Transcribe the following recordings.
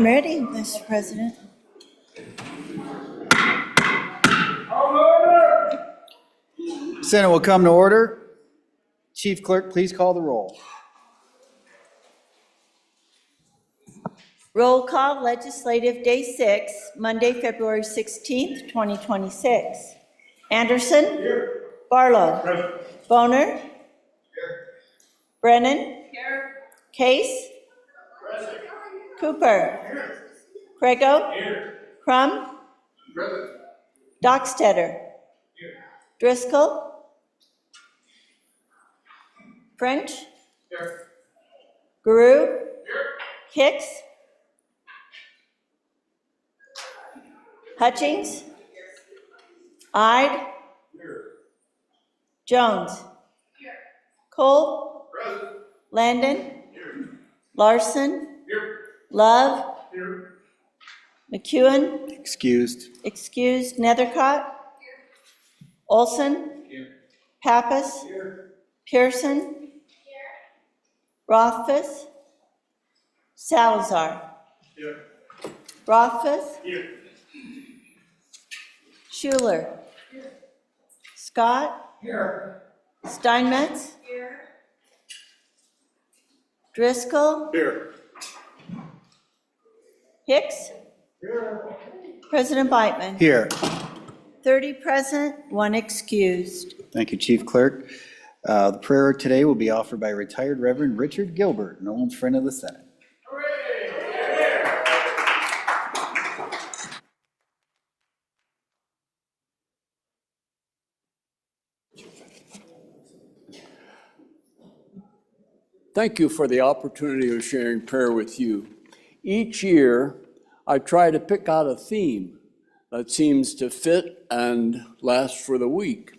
I'm ready, Mr. President. Senate will come to order. Chief Clerk, please call the roll. Roll call, Legislative Day 6, Monday, February 16th, 2026. Anderson? Here. Barlow? Present. Boner? Here. Brennan? Here. Case? Present. Cooper? Here. Crego? Here. Crum? Present. Dockstetter? Here. Driscoll? French? Here. Guru? Here. Hicks? Hutchings? Here. Ide? Here. Jones? Here. Cole? Present. Landon? Here. Larson? Here. Love? Here. McEwen? Excused. Excused. Nethercott? Here. Olson? Here. Pappas? Here. Pearson? Here. Rothfuss? Salazar? Here. Rothfuss? Here. Schuler? Here. Scott? Here. Steinmetz? Here. Driscoll? Here. Hicks? Here. President Beitman? Here. 30 present, 1 excused. Thank you, Chief Clerk. The prayer today will be offered by retired Reverend Richard Gilbert, an old friend of the Senate. Thank you for the opportunity of sharing prayer with you. Each year, I try to pick out a theme that seems to fit and last for the week.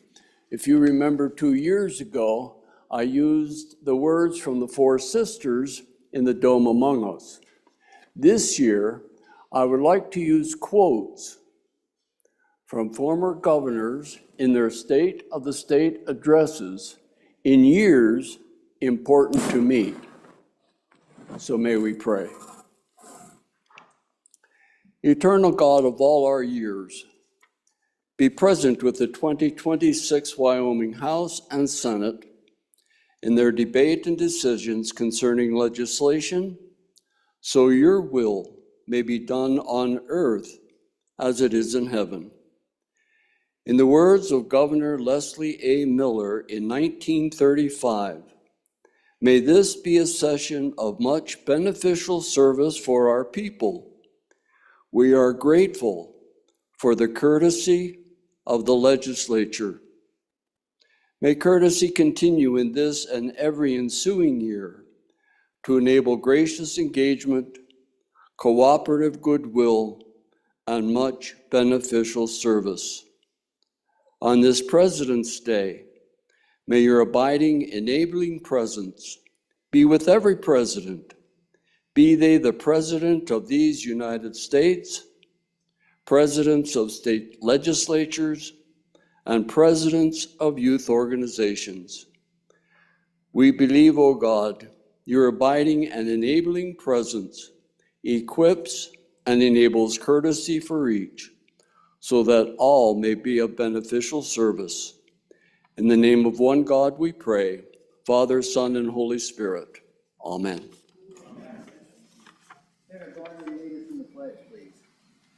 If you remember 2 years ago, I used the words from the Four Sisters in the Dome Among Us. This year, I would like to use quotes from former governors in their State of the State addresses in years important to me. So may we pray. Eternal God of all our years, be present with the 2026 Wyoming House and Senate in their debate and decisions concerning legislation, so your will may be done on earth as it is in heaven. In the words of Governor Leslie A. Miller in 1935, may this be a session of much beneficial service for our people. We are grateful for the courtesy of the legislature. May courtesy continue in this and every ensuing year to enable gracious engagement, cooperative goodwill, and much beneficial service. On this President's Day, may your abiding, enabling presence be with every president, be they the president of these United States, presidents of state legislatures, and presidents of youth organizations. We believe, O God, your abiding and enabling presence equips and enables courtesy for each, so that all may be of beneficial service. In the name of one God we pray, Father, Son, and Holy Spirit. Amen.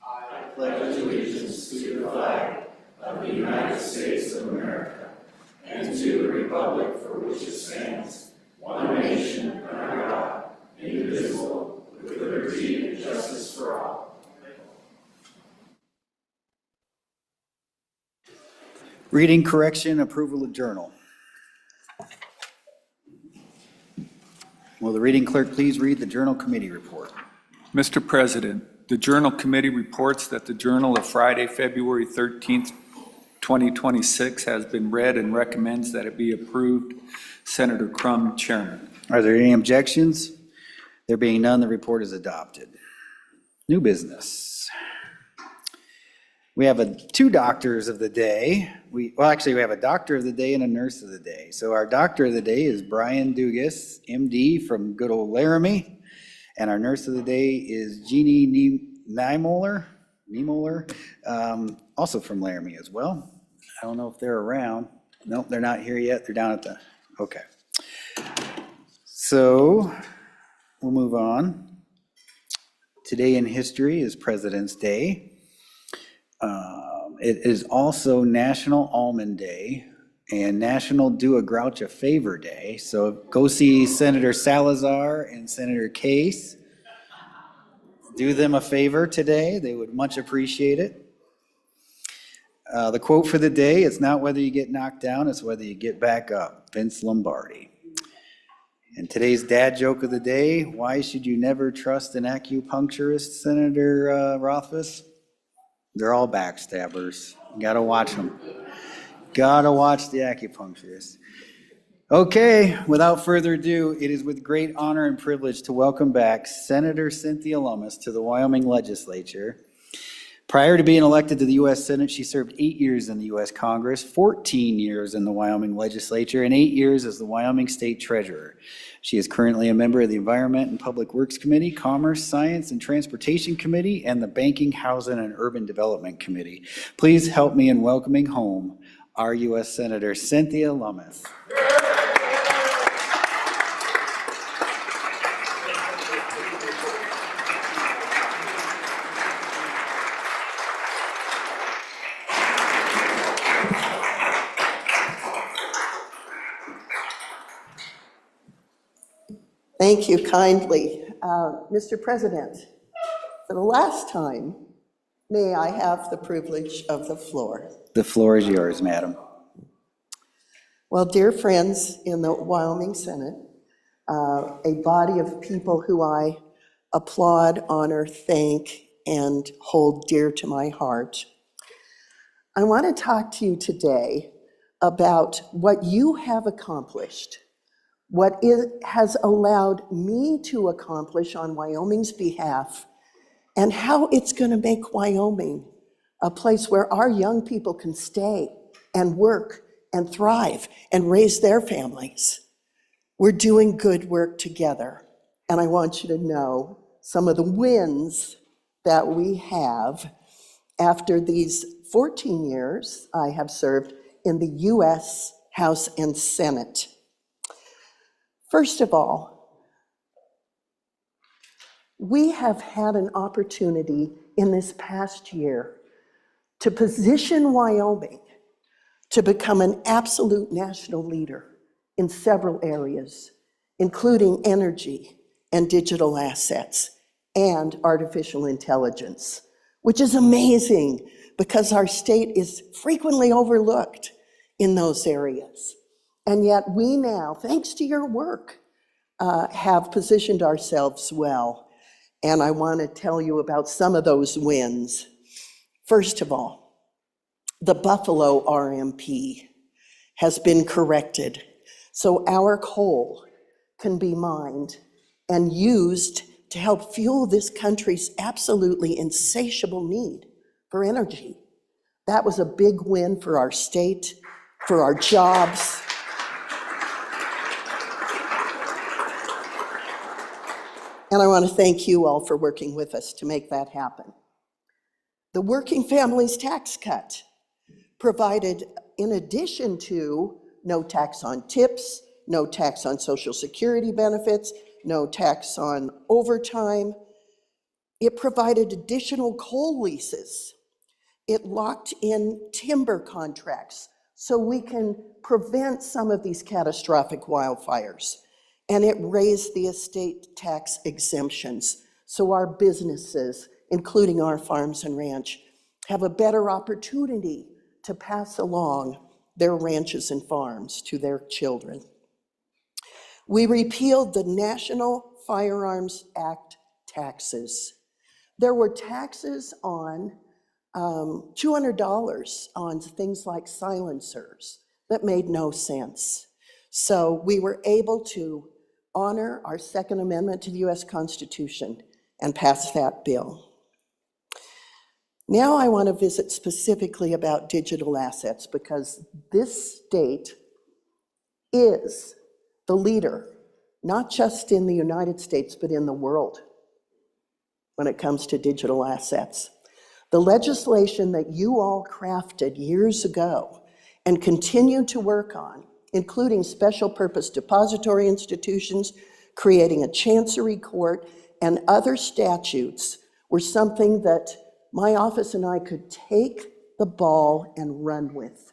I pledge allegiance to the flag of the United States of America and to the republic for which it stands, one nation under God, indivisible, with liberty and justice for all. Reading correction, approval of journal. Will the reading clerk please read the Journal Committee report? Mr. President, the Journal Committee reports that the Journal of Friday, February 13th, 2026 has been read and recommends that it be approved. Senator Crum, Chairman. Are there any objections? There being none, the report is adopted. New business. We have two doctors of the day. We have a doctor of the day and a nurse of the day. So our doctor of the day is Brian Dugas, MD from good old Laramie. And our nurse of the day is Jeannie Niemoller, also from Laramie as well. I don't know if they're around. Nope, they're not here yet. They're down at the, okay. So we'll move on. Today in history is President's Day. It is also National Almond Day and National Do a Grouch a Favor Day. So go see Senator Salazar and Senator Case. Do them a favor today. They would much appreciate it. The quote for the day, it's not whether you get knocked down, it's whether you get back up. Vince Lombardi. And today's dad joke of the day, why should you never trust an acupuncturist, Senator Rothfuss? They're all backstabbers. You gotta watch them. Gotta watch the acupuncturist. Okay, without further ado, it is with great honor and privilege to welcome back Senator Cynthia Lummis to the Wyoming Legislature. Prior to being elected to the U.S. Senate, she served 8 years in the U.S. Congress, 14 years in the Wyoming Legislature, and 8 years as the Wyoming State Treasurer. She is currently a member of the Environment and Public Works Committee, Commerce, Science, and Transportation Committee, and the Banking, Housing, and Urban Development Committee. Please help me in welcoming home our U.S. Senator Cynthia Lummis. Thank you kindly. Mr. President, for the last time, may I have the privilege of the floor? The floor is yours, madam. Well, dear friends in the Wyoming Senate, a body of people who I applaud, honor, thank, and hold dear to my heart, I want to talk to you today about what you have accomplished, what it has allowed me to accomplish on Wyoming's behalf, and how it's going to make Wyoming a place where our young people can stay and work and thrive and raise their families. We're doing good work together, and I want you to know some of the wins that we have after these 14 years I have served in the U.S. House and Senate. First of all, we have had an opportunity in this past year to position Wyoming to become an absolute national leader in several areas, including energy and digital assets and artificial intelligence, which is amazing because our state is frequently overlooked in those areas. And yet we now, thanks to your work, have positioned ourselves well. And I want to tell you about some of those wins. First of all, the Buffalo RMP has been corrected, so our coal can be mined and used to help fuel this country's absolutely insatiable need for energy. That was a big win for our state, for our jobs. And I want to thank you all for working with us to make that happen. The Working Families Tax Cut provided, in addition to no tax on tips, no tax on Social Security benefits, no tax on overtime, it provided additional coal leases. It locked in timber contracts so we can prevent some of these catastrophic wildfires. And it raised the estate tax exemptions so our businesses, including our farms and ranch, have a better opportunity to pass along their ranches and farms to their children. We repealed the National Firearms Act taxes. There were taxes on $200 on things like silencers that made no sense. So we were able to honor our Second Amendment to the U.S. Constitution and pass that bill. Now I want to visit specifically about digital assets because this state is the leader not just in the United States, but in the world when it comes to digital assets. The legislation that you all crafted years ago and continue to work on, including special purpose depository institutions, creating a chancery court, and other statutes, were something that my office and I could take the ball and run with.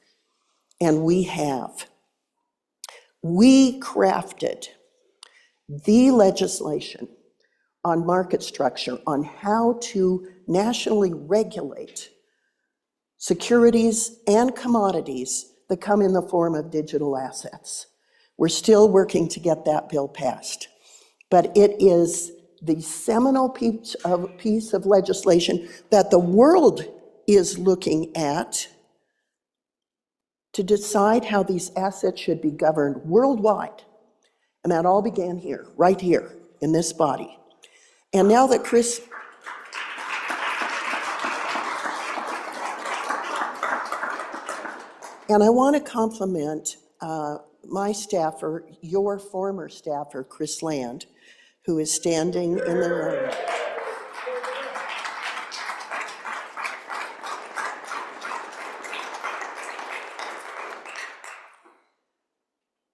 And we have. We crafted the legislation on market structure, on how to nationally regulate securities and commodities that come in the form of digital assets. We're still working to get that bill passed, but it is the seminal piece of legislation that the world is looking at to decide how these assets should be governed worldwide. And that all began here, right here, in this body. And now that Chris, and I want to compliment my staffer, your former staffer, Chris Land, who is standing in the room.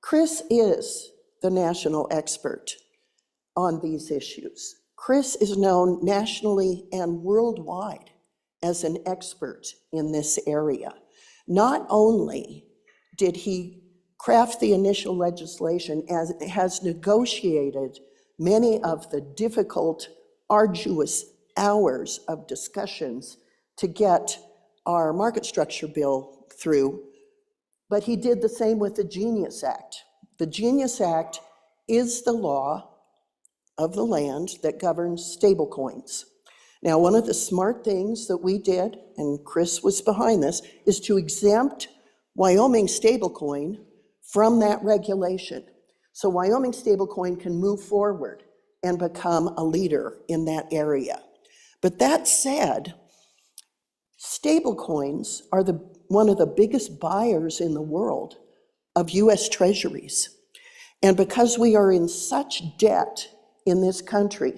Chris is the national expert on these issues. Chris is known nationally and worldwide as an expert in this area. Not only did he craft the initial legislation, as it has negotiated many of the difficult, arduous hours of discussions to get our market structure bill through, but he did the same with the Genius Act. The Genius Act is the law of the land that governs stablecoins. Now, one of the smart things that we did, and Chris was behind this, is to exempt Wyoming stablecoin from that regulation. So Wyoming stablecoin can move forward and become a leader in that area. But that said, stablecoins are one of the biggest buyers in the world of US treasuries. And because we are in such debt in this country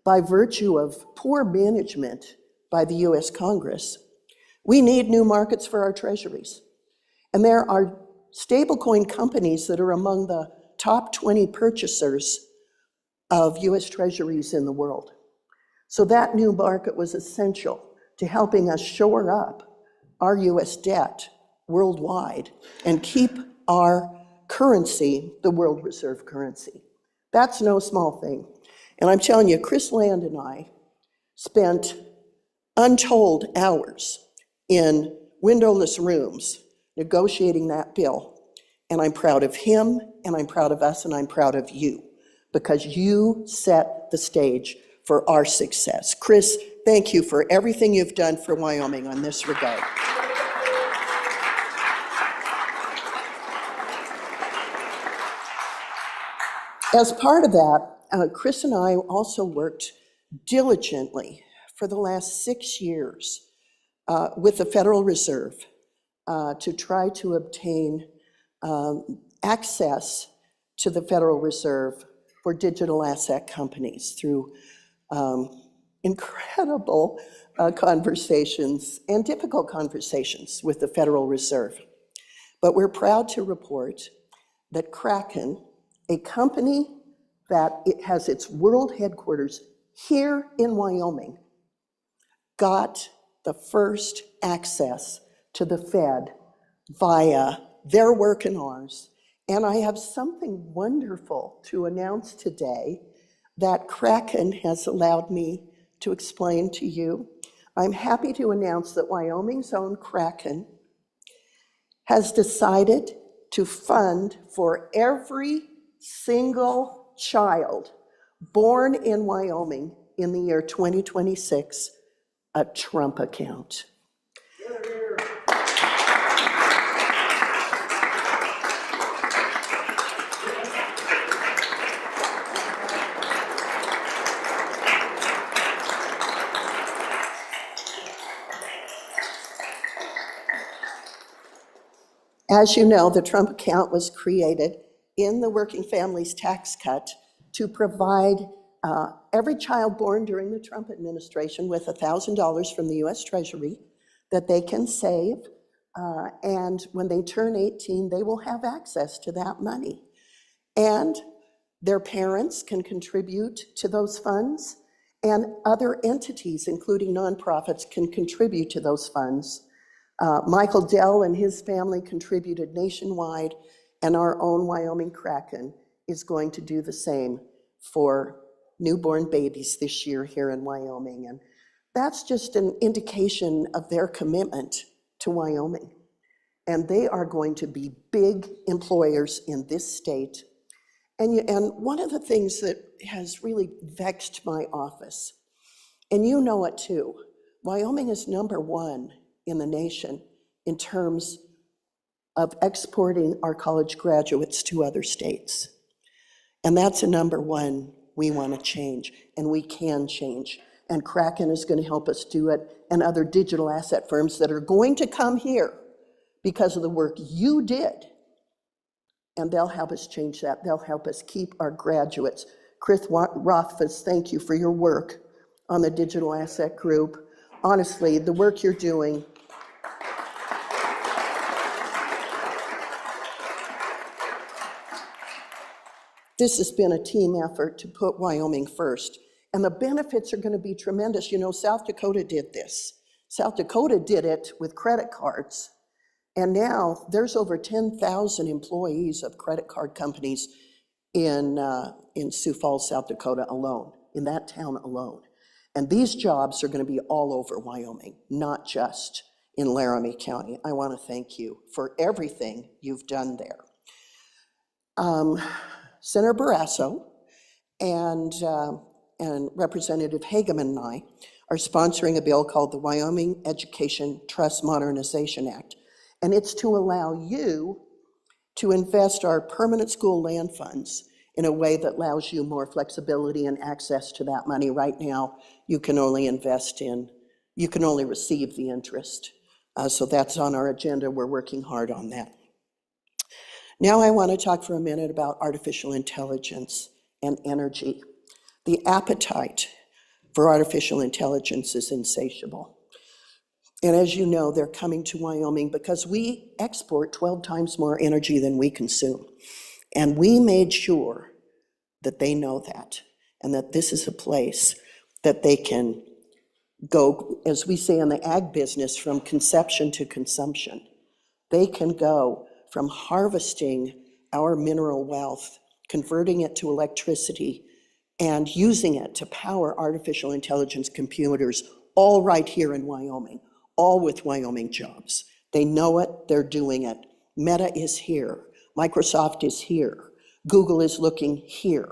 by virtue of poor management by the US Congress, we need new markets for our treasuries. And there are stablecoin companies that are among the top 20 purchasers of US treasuries in the world. So that new market was essential to helping us shore up our US debt worldwide and keep our currency the world reserve currency. That's no small thing. And I'm telling you, Chris Land and I spent untold hours in windowless rooms negotiating that bill. And I'm proud of him, and I'm proud of us, and I'm proud of you, because you set the stage for our success. Chris, thank you for everything you've done for Wyoming on this regard. As part of that, Chris and I also worked diligently for the last 6 years with the Federal Reserve to try to obtain access to the Federal Reserve for digital asset companies through incredible conversations and difficult conversations with the Federal Reserve. But we're proud to report that Kraken, a company that it has its world headquarters here in Wyoming, got the first access to the Fed via their work and ours. And I have something wonderful to announce today that Kraken has allowed me to explain to you. I'm happy to announce that Wyoming's own Kraken has decided to fund for every single child born in Wyoming in the year 2026 a Trump account. As you know, the Trump account was created in the Working Families Tax Cut to provide every child born during the Trump administration with $1,000 from the US Treasury that they can save. And when they turn 18, they will have access to that money. And their parents can contribute to those funds, and other entities, including nonprofits, can contribute to those funds. Michael Dell and his family contributed nationwide, and our own Wyoming Kraken is going to do the same for newborn babies this year here in Wyoming. And that's just an indication of their commitment to Wyoming. And they are going to be big employers in this state. And one of the things that has really vexed my office, and you know it too, Wyoming is #1 in the nation in terms of exporting our college graduates to other states. And that's a #1 we want to change, and we can change. And Kraken is going to help us do it, and other digital asset firms that are going to come here because of the work you did. And they'll help us change that. They'll help us keep our graduates. Chris Rothfuss, thank you for your work on the digital asset group. Honestly, the work you're doing. This has been a team effort to put Wyoming first. And the benefits are going to be tremendous. You know, South Dakota did this. South Dakota did it with credit cards. And now there's over 10,000 employees of credit card companies in Sioux Falls, South Dakota alone, in that town alone. And these jobs are going to be all over Wyoming, not just in Laramie County. I want to thank you for everything you've done there. Senator Barrasso and Representative Hageman and I are sponsoring a bill called the Wyoming Education Trust Modernization Act. And it's to allow you to invest our permanent school land funds in a way that allows you more flexibility and access to that money. Right now, you can only receive the interest. So that's on our agenda. We're working hard on that. Now I want to talk for a minute about artificial intelligence and energy. The appetite for artificial intelligence is insatiable. And as you know, they're coming to Wyoming because we export 12 times more energy than we consume. And we made sure that they know that, and that this is a place that they can go, as we say in the ag business, from conception to consumption. They can go from harvesting our mineral wealth, converting it to electricity, and using it to power artificial intelligence computers, all right here in Wyoming. All with Wyoming jobs. They know it, they're doing it. Meta is here, Microsoft is here, Google is looking here.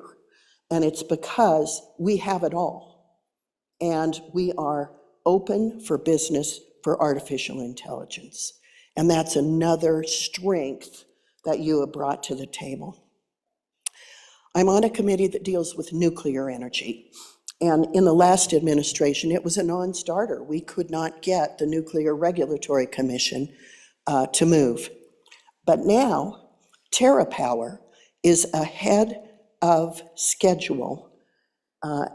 And it's because we have it all. And we are open for business for artificial intelligence. And that's another strength that you have brought to the table. I'm on a committee that deals with nuclear energy. And in the last administration, it was a non-starter. We could not get the Nuclear Regulatory Commission to move. But now, TerraPower is ahead of schedule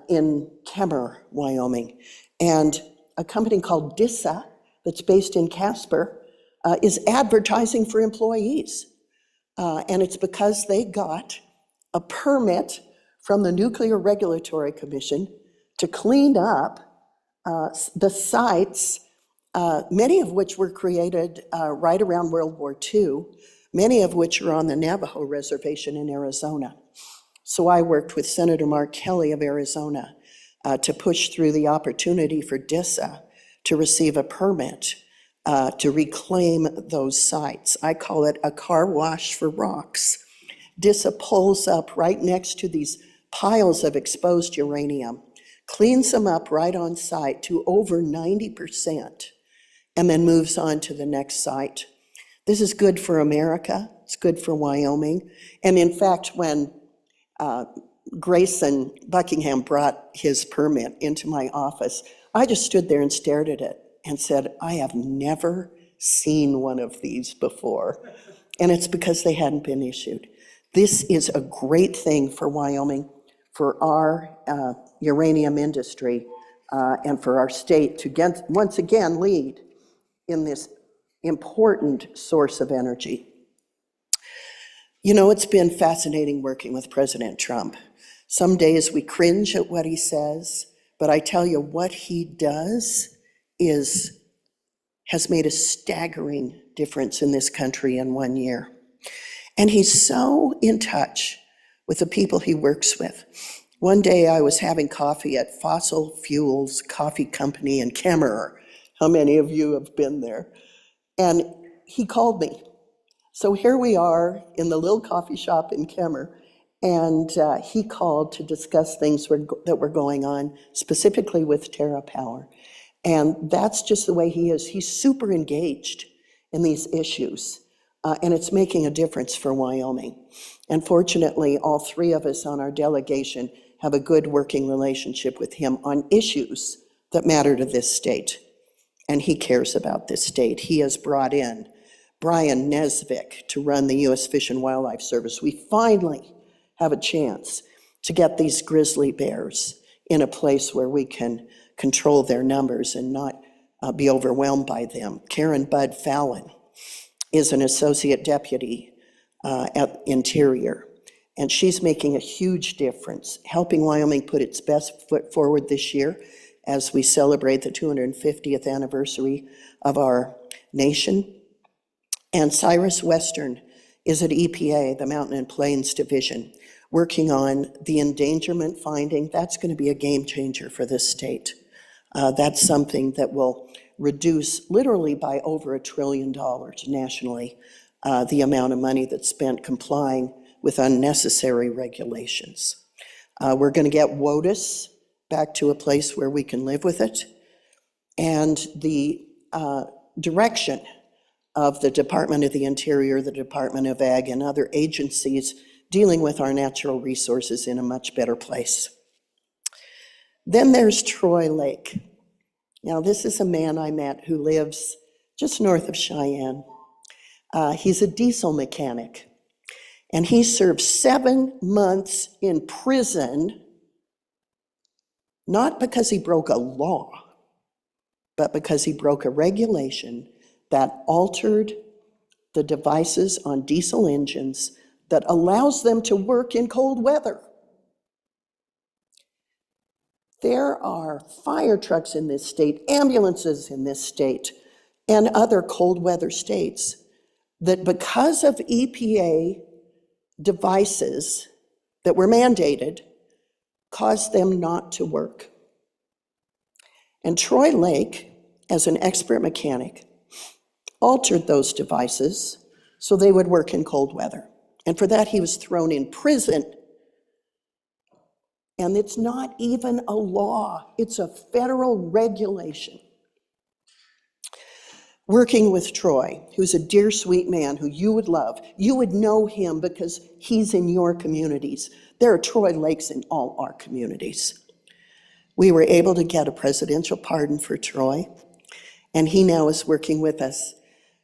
in Kemmer, Wyoming. And a company called DISA, that's based in Casper, is advertising for employees. And it's because they got a permit from the Nuclear Regulatory Commission to clean up the sites, many of which were created right around World War II, many of which are on the Navajo Reservation in Arizona. So I worked with Senator Mark Kelly of Arizona to push through the opportunity for DISA to receive a permit to reclaim those sites. I call it a car wash for rocks. DISA pulls up right next to these piles of exposed uranium, cleans them up right on site to over 90%, and then moves on to the next site. This is good for America, it's good for Wyoming. And in fact, when Grayson Buckingham brought his permit into my office, I just stood there and stared at it and said, I have never seen one of these before. And it's because they hadn't been issued. This is a great thing for Wyoming. for our uranium industry and for our state to once again lead in this important source of energy. You know, it's been fascinating working with President Trump. Some days we cringe at what he says, but I tell you, what he does has made a staggering difference in this country in 1 year. And he's so in touch with the people he works with. One day I was having coffee at Fossil Fuels Coffee Company in Kemmerer. How many of you have been there? And he called me. So here we are in the little coffee shop in Kemmerer, and he called to discuss things that were going on, specifically with TerraPower. And that's just the way he is. He's super engaged in these issues, and it's making a difference for Wyoming. And fortunately, all three of us on our delegation have a good working relationship with him on issues that matter to this state. And he cares about this state. He has brought in Brian Nesvik to run the U.S. Fish and Wildlife Service. We finally have a chance to get these grizzly bears in a place where we can control their numbers and not be overwhelmed by them. Karen Budd Fallon is an associate deputy at Interior, and she's making a huge difference, helping Wyoming put its best foot forward this year as we celebrate the 250th anniversary of our nation. And Cyrus Western is at EPA, the Mountain and Plains Division, working on the endangerment finding. That's going to be a game changer for this state. That's something that will reduce literally by over $1 trillion nationally the amount of money that's spent complying with unnecessary regulations. We're going to get WOTUS back to a place where we can live with it. And the direction of the Department of the Interior, the Department of Ag, and other agencies dealing with our natural resources in a much better place. Then there's Troy Lake. Now, this is a man I met who lives just north of Cheyenne. He's a diesel mechanic, and he served 7 months in prison, not because he broke a law, but because he broke a regulation that altered the devices on diesel engines that allows them to work in cold weather. There are fire trucks in this state, ambulances in this state, and other cold weather states that, because of EPA devices that were mandated, caused them not to work. And Troy Lake, as an expert mechanic, altered those devices so they would work in cold weather. And for that, he was thrown in prison. And it's not even a law, it's a federal regulation. Working with Troy, who's a dear, sweet man who you would love. You would know him because he's in your communities. There are Troy Lakes in all our communities. We were able to get a presidential pardon for Troy, and he now is working with us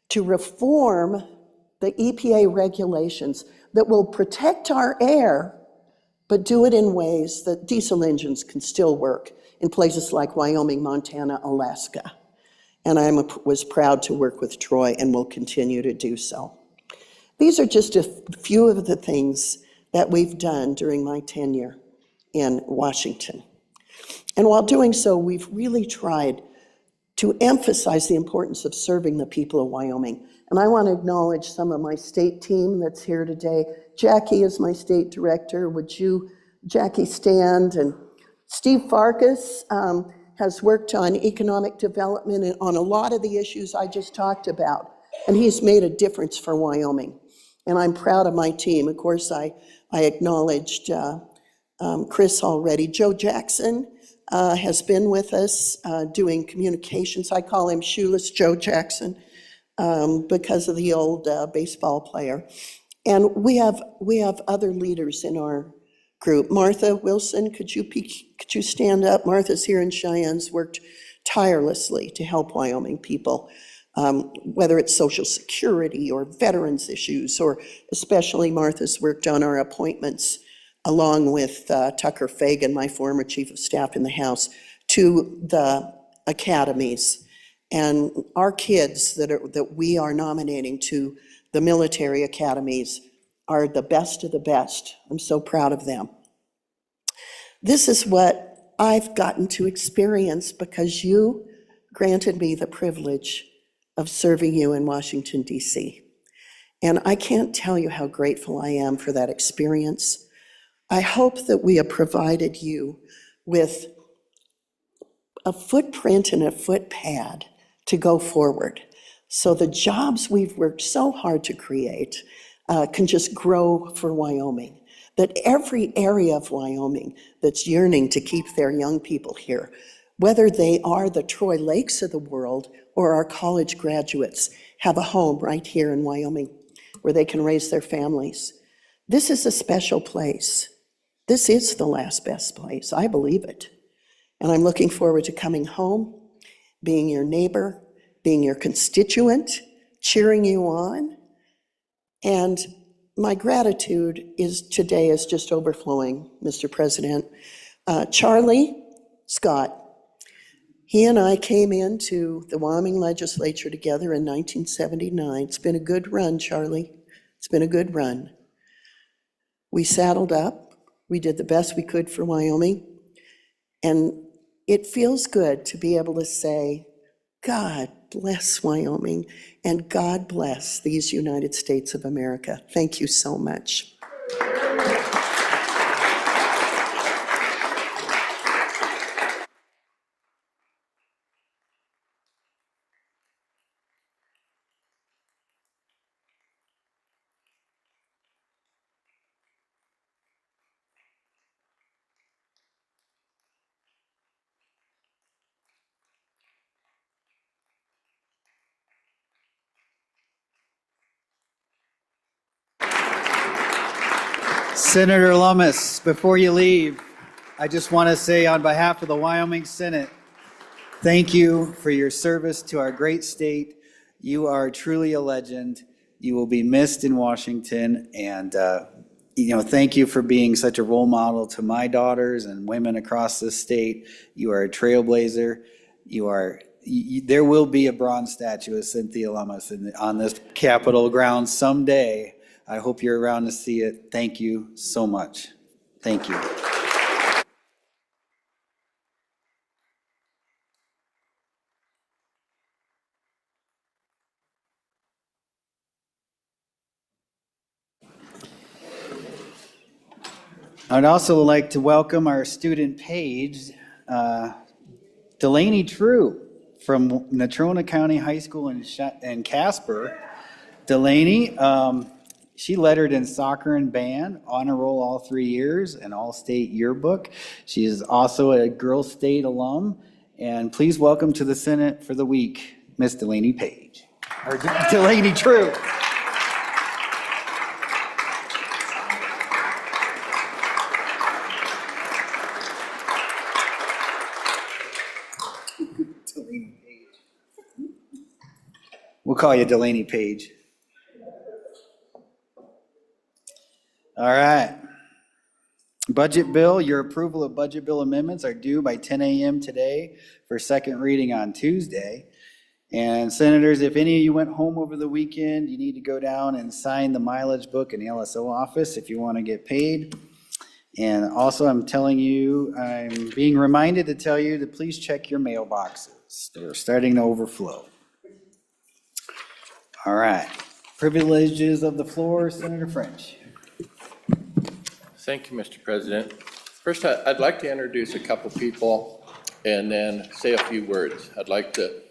to reform the EPA regulations that will protect our air, but do it in ways that diesel engines can still work in places like Wyoming, Montana, Alaska. And I was proud to work with Troy and will continue to do so. These are just a few of the things that we've done during my tenure in Washington. And while doing so, we've really tried to emphasize the importance of serving the people of Wyoming. And I want to acknowledge some of my state team that's here today. Jackie is my state director. Would you, Jackie, stand? And Steve Farkas has worked on economic development and on a lot of the issues I just talked about. And he's made a difference for Wyoming. And I'm proud of my team. Of course, I acknowledged Chris already. Joe Jackson has been with us doing communications. I call him Shoeless Joe Jackson because of the old baseball player. And we have other leaders in our group. Martha Wilson, could you stand up? Martha's here in Cheyenne's worked tirelessly to help Wyoming people, whether it's Social Security or veterans issues, or especially Martha's worked on our appointments along with Tucker Fagan, my former chief of staff in the House, to the academies. And our kids that we are nominating to the military academies are the best of the best. I'm so proud of them. This is what I've gotten to experience because you granted me the privilege of serving you in Washington, D.C. And I can't tell you how grateful I am for that experience. I hope that we have provided you with a footprint and a footpad to go forward. So the jobs we've worked so hard to create can just grow for Wyoming. That every area of Wyoming that's yearning to keep their young people here, whether they are the Troy Lakes of the world or our college graduates, have a home right here in Wyoming where they can raise their families. This is a special place. This is the last best place. I believe it. And I'm looking forward to coming home, being your neighbor, being your constituent, cheering you on. And my gratitude today is just overflowing, Mr. President. Charlie Scott, he and I came into the Wyoming Legislature together in 1979. It's been a good run, Charlie. It's been a good run. We saddled up. We did the best we could for Wyoming. And it feels good to be able to say, God bless Wyoming, and God bless these United States of America. Thank you so much. Senator Lummis, before you leave, I just want to say on behalf of the Wyoming Senate, thank you for your service to our great state. You are truly a legend. You will be missed in Washington, and thank you for being such a role model to my daughters and women across this state. You are a trailblazer. There will be a bronze statue of Cynthia Lummis on this Capitol grounds someday. I hope you're around to see it. Thank you so much. Thank you. I'd also like to welcome our student page, Delaney True from Natrona County High School in Casper. Delaney, she lettered in soccer and band, honor roll all 3 years, and all-state yearbook. She is also a Girls State alum. And please welcome to the Senate for the week, Miss Delaney Page, or Delaney True. We'll call you Delaney Page. All right. Budget bill, your approval of budget bill amendments are due by 10 a.m. today for second reading on Tuesday. And senators, if any of you went home over the weekend, you need to go down and sign the mileage book in the LSO office if you want to get paid. And also, I'm being reminded to tell you to please check your mailboxes. They're starting to overflow. All right. Privileges of the floor, Senator French. Thank you, Mr. President. First, I'd like to introduce a couple people and then say a few words. I'd like to,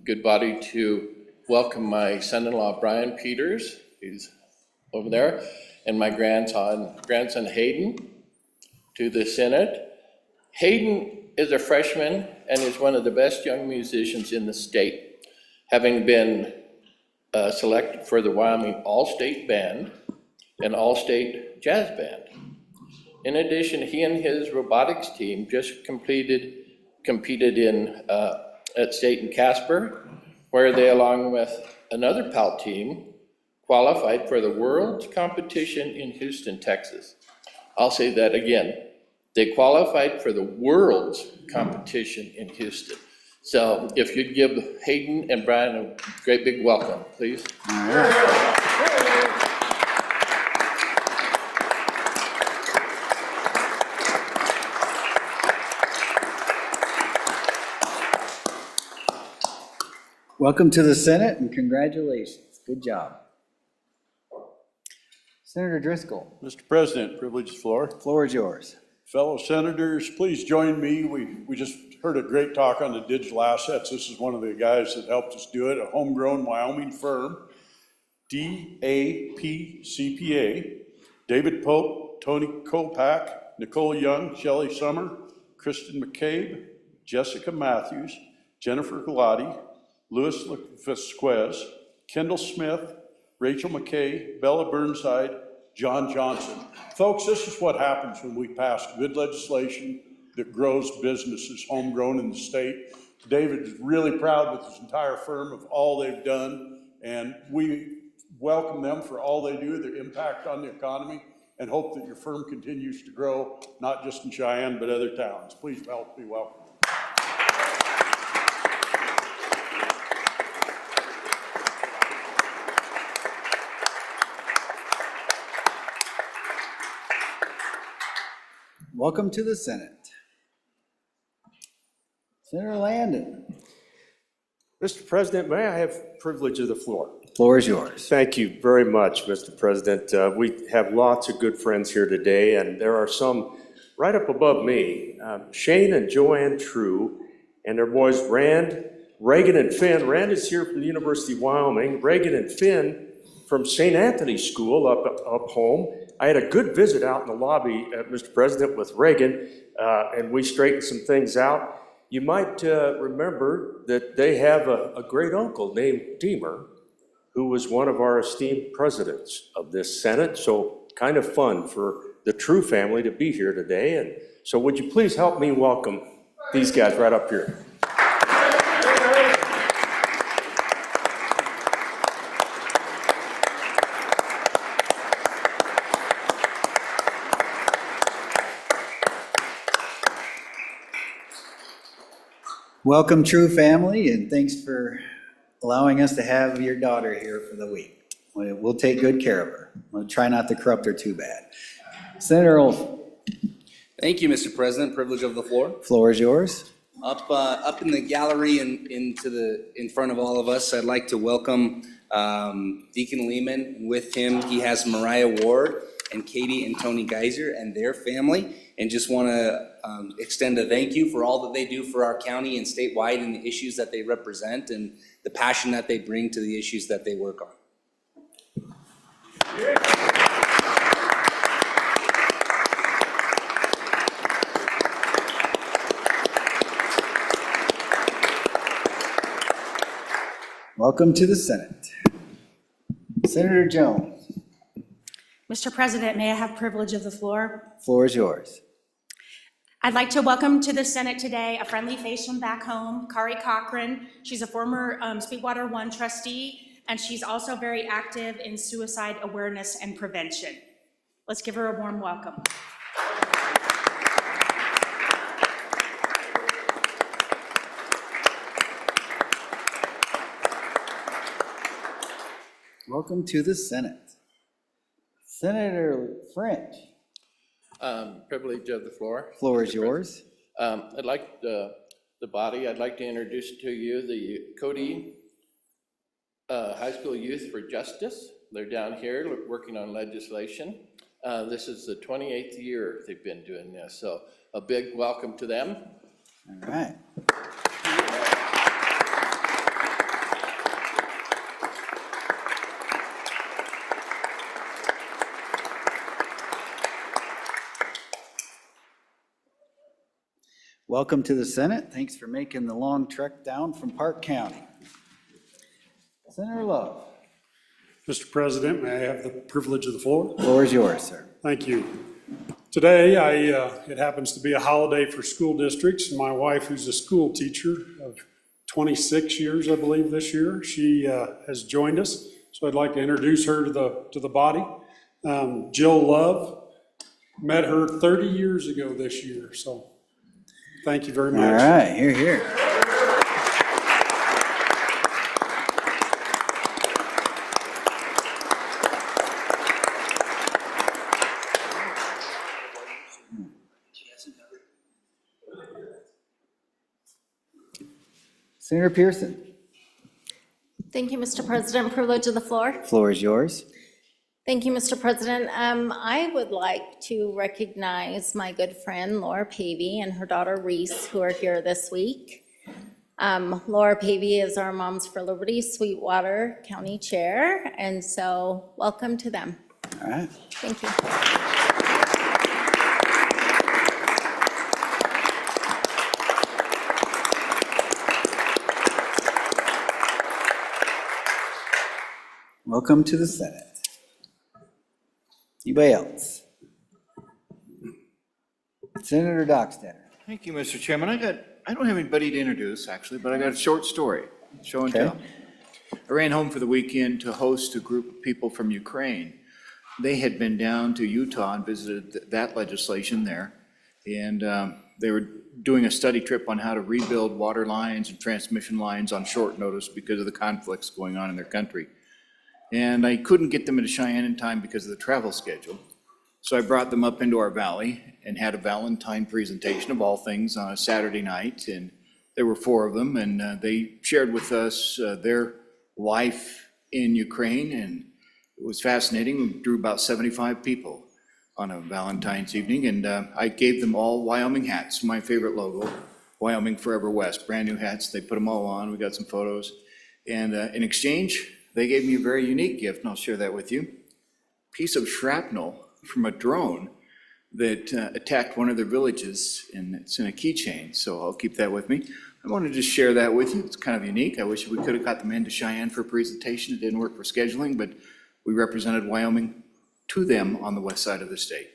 good body, to welcome my son-in-law, Brian Peters, he's over there, and my grandson Hayden to the Senate. Hayden is a freshman and is one of the best young musicians in the state, having been selected for the Wyoming All-State Band and All-State Jazz Band. In addition, he and his robotics team just competed at state in Casper, where they, along with another PAL team, qualified for the world's competition in Houston, Texas. I'll say that again. They qualified for the world's competition in Houston. So if you'd give Hayden and Brian a great big welcome, please. All right. Welcome to the Senate and congratulations. Good job. Senator Driscoll, Mr. President, privileged floor. floor is yours. Fellow senators, please join me. We just heard a great talk on the digital assets. This is one of the guys that helped us do it, a homegrown Wyoming firm, DAP CPA. David Pope, Tony Kopak, Nicole Young, Shelley Summer, Kristen McCabe, Jessica Matthews, Jennifer Galati, Louis Vasquez, Kendall Smith, Rachel McKay, Bella Burnside, John Johnson. Folks, this is what happens when we pass good legislation that grows businesses homegrown in the state. David is really proud with his entire firm of all they've done, and we welcome them for all they do, their impact on the economy, and hope that your firm continues to grow, not just in Cheyenne, but other towns. Please help be welcome. Welcome to the Senate. Senator Landon, Mr. President, may I have privilege of the floor? floor is yours. Thank you very much, Mr. President. We have lots of good friends here today, and there are some right up above me. Shane and Joanne True and their boys Rand, Reagan, and Finn. Rand is here from the University of Wyoming. Reagan and Finn from St. Anthony's School up home. I had a good visit out in the lobby, Mr. President, with Reagan, and we straightened some things out. You might remember that they have a great uncle named Deemer, who was one of our esteemed presidents of this Senate. So kind of fun for the True family to be here today. And so would you please help me welcome these guys right up here? Welcome, True family, and thanks for allowing us to have your daughter here for the week. We'll take good care of her. We'll try not to corrupt her too bad. Senator Olson, Thank you, Mr. President. Privilege of the floor. floor is yours. Up in the gallery and in front of all of us, I'd like to welcome Deacon Lehman. With him, he has Mariah Ward and Katie and Tony Geiser and their family, and just want to extend a thank you for all that they do for our county and statewide and the issues that they represent and the passion that they bring to the issues that they work on. Welcome to the Senate. Senator Jones, Mr. President, may I have privilege of the floor? floor is yours. I'd like to welcome to the Senate today a friendly face from back home, Kari Cochran. She's a former Sweetwater One trustee, and she's also very active in suicide awareness and prevention. Let's give her a warm welcome. Welcome to the Senate. Senator French, Privilege of the floor. floor is yours. I'd like the body, I'd like to introduce to you the Cody High School Youth for Justice. They're down here working on legislation. This is the 28th year they've been doing this, so a big welcome to them. All right. Welcome to the Senate. Thanks for making the long trek down from Park County. Senator Love, Mr. President, may I have the privilege of the floor? floor is yours, sir. Thank you. Today, it happens to be a holiday for school districts, and my wife, who's a school teacher of 26 years, I believe, this year, she has joined us. So I'd like to introduce her to the body. Jill Love Met her 30 years ago this year, so thank you very much. All right, here, here. Senator Pearson, Thank you, Mr. President. Privilege of the floor. floor is yours. Thank you, Mr. President. I would like to recognize my good friend Laura Pavey and her daughter Reese, who are here this week. Laura Pavey is our Moms for Liberty Sweetwater County Chair, and so welcome to them. All right. Thank you. Welcome to the Senate. Anybody else? Senator Dockstader. Thank you, Mr. Chairman. I don't have anybody to introduce, actually, but I got a short story, show and Okay. tell. I ran home for the weekend to host a group of people from Ukraine. They had been down to Utah and visited that legislation there, and they were doing a study trip on how to rebuild water lines and transmission lines on short notice because of the conflicts going on in their country. And I couldn't get them into Cheyenne in time because of the travel schedule. So I brought them up into our valley and had a Valentine presentation of all things on a Saturday night. And there were 4 of them, and they shared with us their life in Ukraine. And it was fascinating. We drew about 75 people on a Valentine's evening. And I gave them all Wyoming hats, my favorite logo, Wyoming Forever West, brand new hats. They put them all on. We got some photos. And in exchange, they gave me a very unique gift, and I'll share that with you. Piece of shrapnel from a drone that attacked one of their villages, and it's in a keychain, so I'll keep that with me. I wanted to just share that with you. It's kind of unique. I wish we could have got them into Cheyenne for a presentation. It didn't work for scheduling, but we represented Wyoming to them on the west side of the state.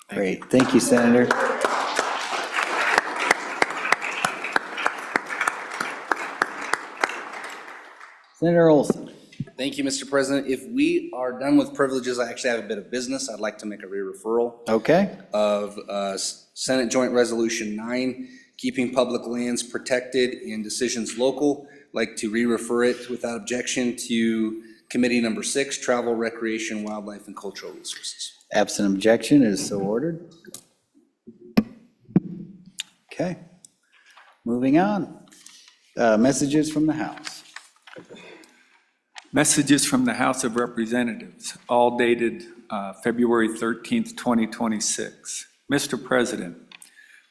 Great, thank you, Senator. Senator Olson. Thank you, Mr. President. If we are done with privileges, I actually have a bit of business. I'd like to make a re-referral Okay, of Senate Joint Resolution 9, keeping public lands protected and decisions local. I'd like to re-refer it without objection to Committee Number 6, Travel, Recreation, Wildlife, and Cultural Resources. absent objection, it is so ordered. Okay, moving on. Messages from the House. Messages from the House of Representatives, all dated February 13th, 2026. Mr. President,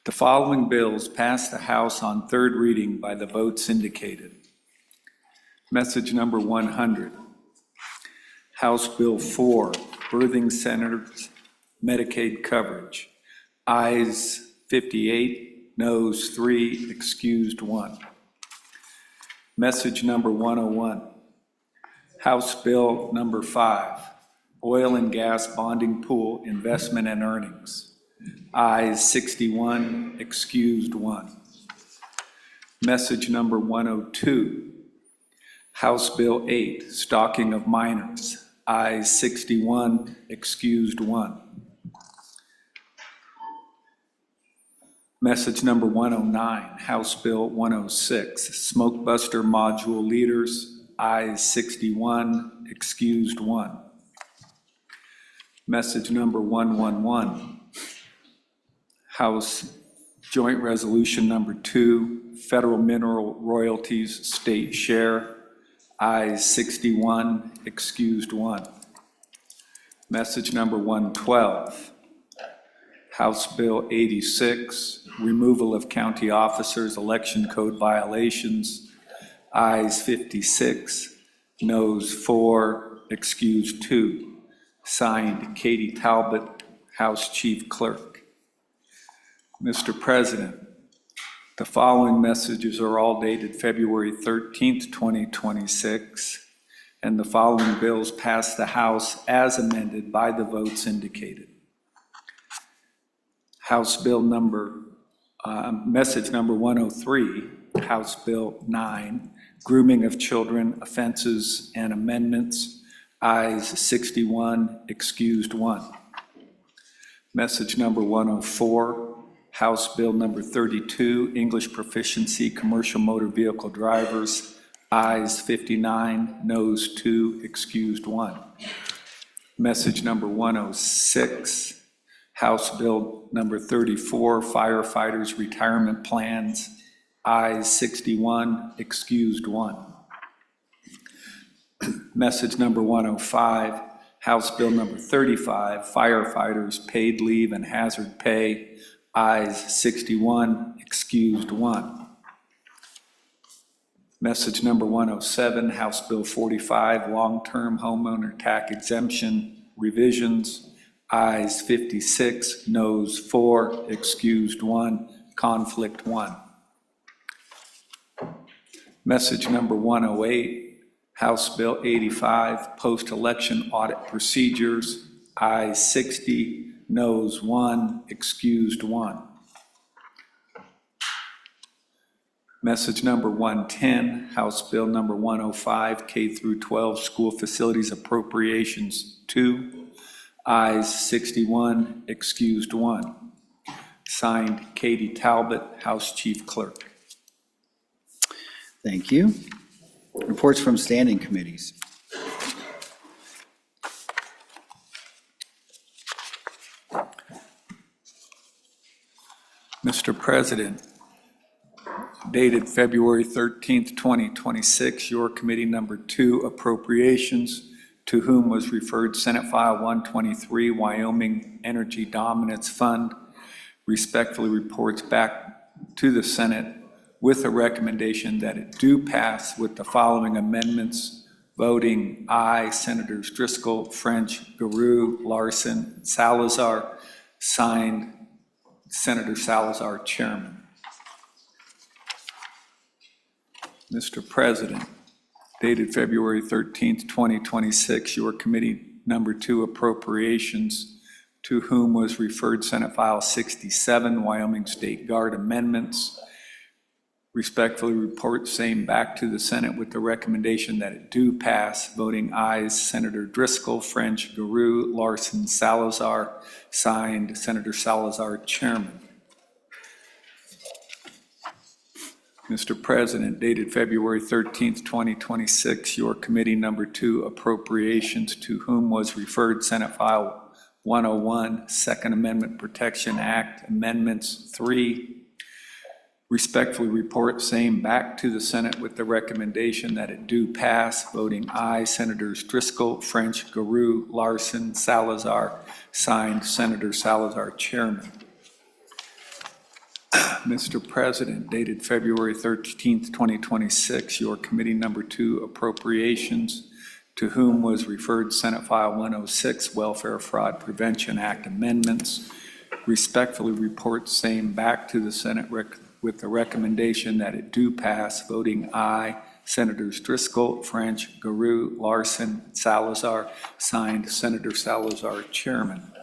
the following bills passed the House on third reading by the votes indicated. Message number 100. House Bill 4, Birthing Centers Medicaid Coverage. Ayes 58, noes 3, excused 1. Message number 101. House Bill number 5, Oil and Gas Bonding Pool Investment and Earnings. Ayes 61, excused 1. Message number 102, House Bill 8, Stalking of Minors. Ayes 61, excused 1. Message number 109, House Bill 106, Smoke Buster Module Leaders. Ayes 61, excused 1. Message number 111, House Joint Resolution number 2, Federal Mineral Royalties State Share. Ayes 61, excused 1. Message number 112, House Bill 86, Removal of County Officers' Election Code Violations. Ayes 56, noes 4, excused 2. Signed, Katie Talbot, House Chief Clerk. Mr. President, the following messages are all dated February 13th, 2026, and the following bills passed the House as amended by the votes indicated. House Bill number, message number 103, House Bill 9, Grooming of Children, Offenses and Amendments. Ayes 61, excused 1. Message number 104, House Bill number 32, English proficiency, commercial motor vehicle drivers, ayes 59, noes 2, excused 1. Message number 106, House Bill number 34, firefighters retirement plans, ayes 61, excused 1. Message number 105, House Bill number 35, firefighters paid leave and hazard pay, ayes 61, excused 1. Message number 107, House Bill 45, long-term homeowner tax exemption revisions, ayes 56, noes 4, excused 1, conflict 1. Message number 108, House Bill 85, post-election audit procedures, ayes 60, noes 1, excused 1. Message number 110, House Bill number 105, K through 12 school facilities appropriations 2, ayes 61, excused 1. Signed, Katie Talbot, House Chief Clerk. Thank you. Reports from standing committees. Mr. President, dated February 13th, 2026, your committee number 2, appropriations, to whom was referred Senate File 123, Wyoming Energy Dominance Fund, respectfully reports back to the Senate with a recommendation that it do pass with the following amendments. Voting aye, Senators Driscoll, French, Garou, Larson, Salazar. Signed, Senator Salazar, Chairman. Mr. President, dated February 13th, 2026, your committee number 2, appropriations, to whom was referred Senate File 67, Wyoming State Guard amendments, respectfully report same back to the Senate with the recommendation that it do pass. Voting ayes, Senator Driscoll, French, Garou, Larson, Salazar. Signed, Senator Salazar, Chairman. Mr. President, dated February 13th, 2026, your committee number 2, appropriations, to whom was referred Senate File 101, Second Amendment Protection Act Amendments 3, respectfully report same back to the Senate with the recommendation that it do pass. Voting aye, Senators Driscoll, French, Garou, Larson, Salazar. Signed, Senator Salazar, Chairman. Mr. President, dated February 13th, 2026, your committee number 2, appropriations, to whom was referred Senate File 106, Welfare Fraud Prevention Act Amendments, respectfully report same back to the Senate with the recommendation that it do pass. Voting aye, Senators Driscoll, French, Garou, Larson, Salazar. Signed, Senator Salazar, Chairman.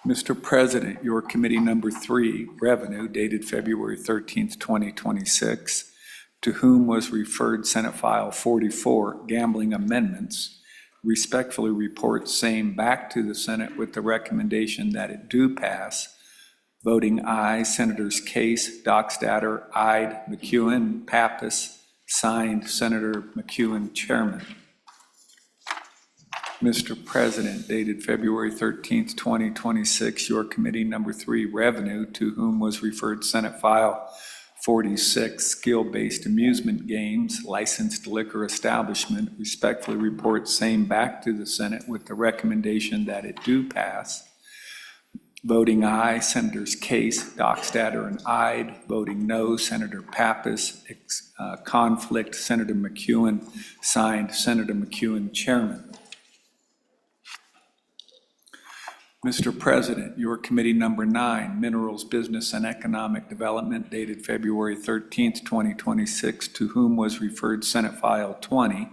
Mr. President, your committee number 3, Revenue, dated February 13th, 2026, to whom was referred Senate File 44, Gambling Amendments, respectfully report same back to the Senate with the recommendation that it do pass. Voting aye, Senators Case, Dockstader, Ide, McEwen, Pappas. Signed, Senator McEwen, Chairman. Mr. President, dated February 13th, 2026, your committee number 3, Revenue, to whom was referred Senate File 46, Skill-Based Amusement Games, Licensed Liquor Establishment, respectfully report same back to the Senate with the recommendation that it do pass. Voting aye, Senators Case, Dockstader, and Ide. Voting no, Senator Pappas. Conflict, Senator McEwen. Signed, Senator McEwen, Chairman. Mr. President, your committee number 9, Minerals, Business, and Economic Development, dated February 13th, 2026, to whom was referred Senate File 20,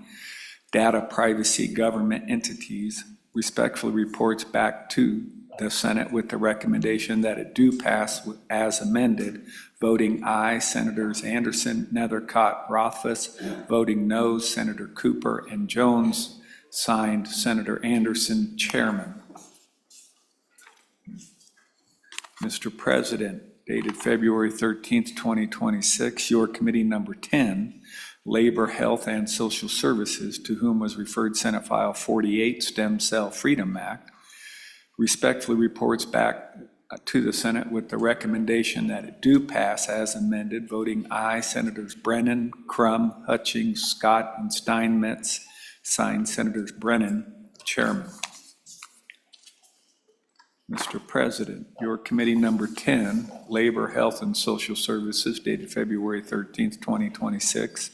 Data Privacy Government Entities, respectfully reports back to the Senate with the recommendation that it do pass as amended. Voting aye, Senators Anderson, Nethercott, Rothfuss. Voting no, Senator Cooper and Jones. Signed, Senator Anderson, Chairman. Mr. President, dated February 13th, 2026, your committee number 10, Labor, Health, and Social Services, to whom was referred Senate File 48, Stem Cell Freedom Act, respectfully reports back to the Senate with the recommendation that it do pass as amended, voting aye, Senators Brennan, Crum, Hutchings, Scott, and Steinmetz. Signed, Senators Brennan, Chairman. Mr. President, your committee number 10, Labor, Health, and Social Services, dated February 13th, 2026,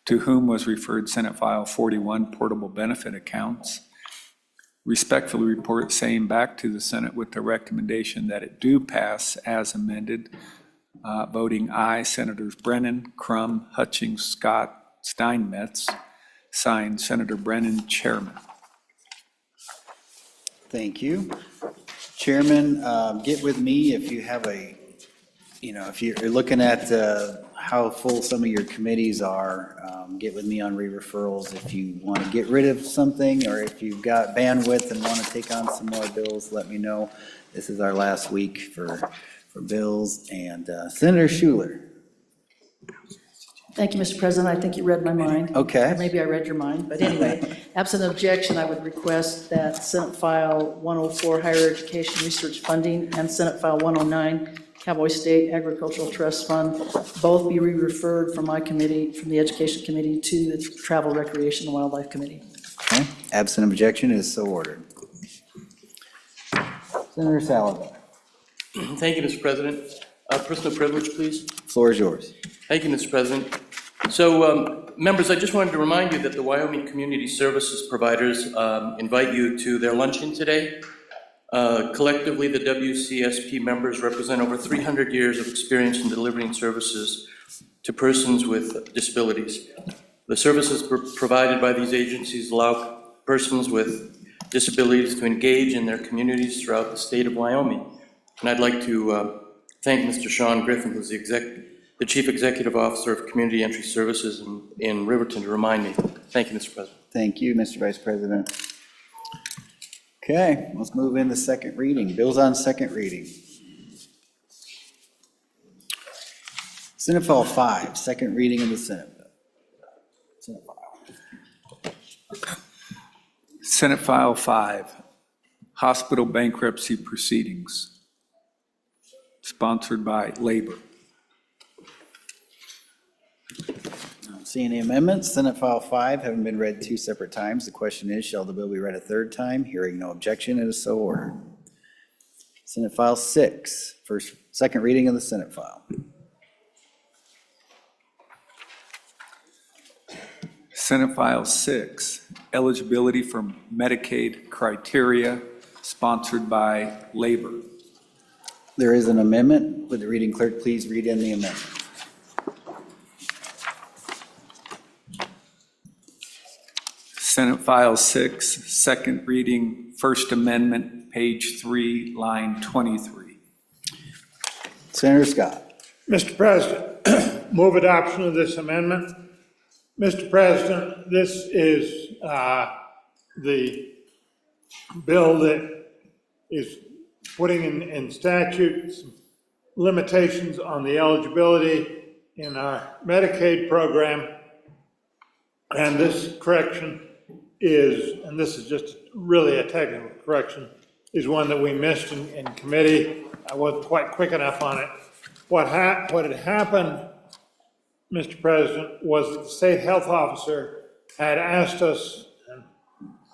to whom was referred Senate File 41, Portable Benefit Accounts, respectfully report same back to the Senate with the recommendation that it do pass as amended, voting aye, Senators Brennan, Crum, Hutchings, Scott, Steinmetz. Signed, Senator Brennan, Chairman. Thank you. Chairman, get with me if you have if you're looking at how full some of your committees are, get with me on re-referrals. If you want to get rid of something, or if you've got bandwidth and want to take on some more bills, let me know. This is our last week for bills. And Senator Schuler. Thank you, Mr. President. I think you read my mind. Okay. Or maybe I read your mind, but anyway, absent objection, I would request that Senate File 104, Higher Education Research Funding, and Senate File 109, Cowboy State Agricultural Trust Fund, both be re-referred from my committee, from the Education Committee, to the Travel, Recreation, and Wildlife Committee. Okay. Absent objection is so ordered. Senator Salazar. Thank you, Mr. President. Personal privilege, please. Floor is yours. Thank you, Mr. President. So, members, I just wanted to remind you that the Wyoming Community Services providers invite you to their luncheon today. Collectively, the WCSP members represent over 300 years of experience in delivering services to persons with disabilities. The services provided by these agencies allow persons with disabilities to engage in their communities throughout the state of Wyoming. And I'd like to thank Mr. Sean Griffin, who's the Chief Executive Officer of Community Entry Services in Riverton, to remind me. Thank you, Mr. President. Thank you, Mr. Vice President. Okay, let's move into second reading. Bills on second reading. Senate File 5, second reading of the Senate bill. Senate File. Senate File 5, Hospital Bankruptcy Proceedings, sponsored by Labor. I don't see any amendments. Senate File 5 having been read 2 separate times. The question is, shall the bill be read a third time? Hearing no objection, it is so ordered. Senate File 6, second reading of the Senate File. Senate File 6, Eligibility for Medicaid Criteria, sponsored by Labor. There is an amendment. Would the reading clerk please read in the amendment? Senate File 6, second reading, First Amendment, page 3, line 23. Senator Scott. Mr. President, move adoption of this amendment. Mr. President, this is the bill that is putting in statute some limitations on the eligibility in our Medicaid program. And this correction is, and this is just really a technical correction, is one that we missed in committee. I wasn't quite quick enough on it. What had happened, Mr. President, was that the state health officer had asked us, and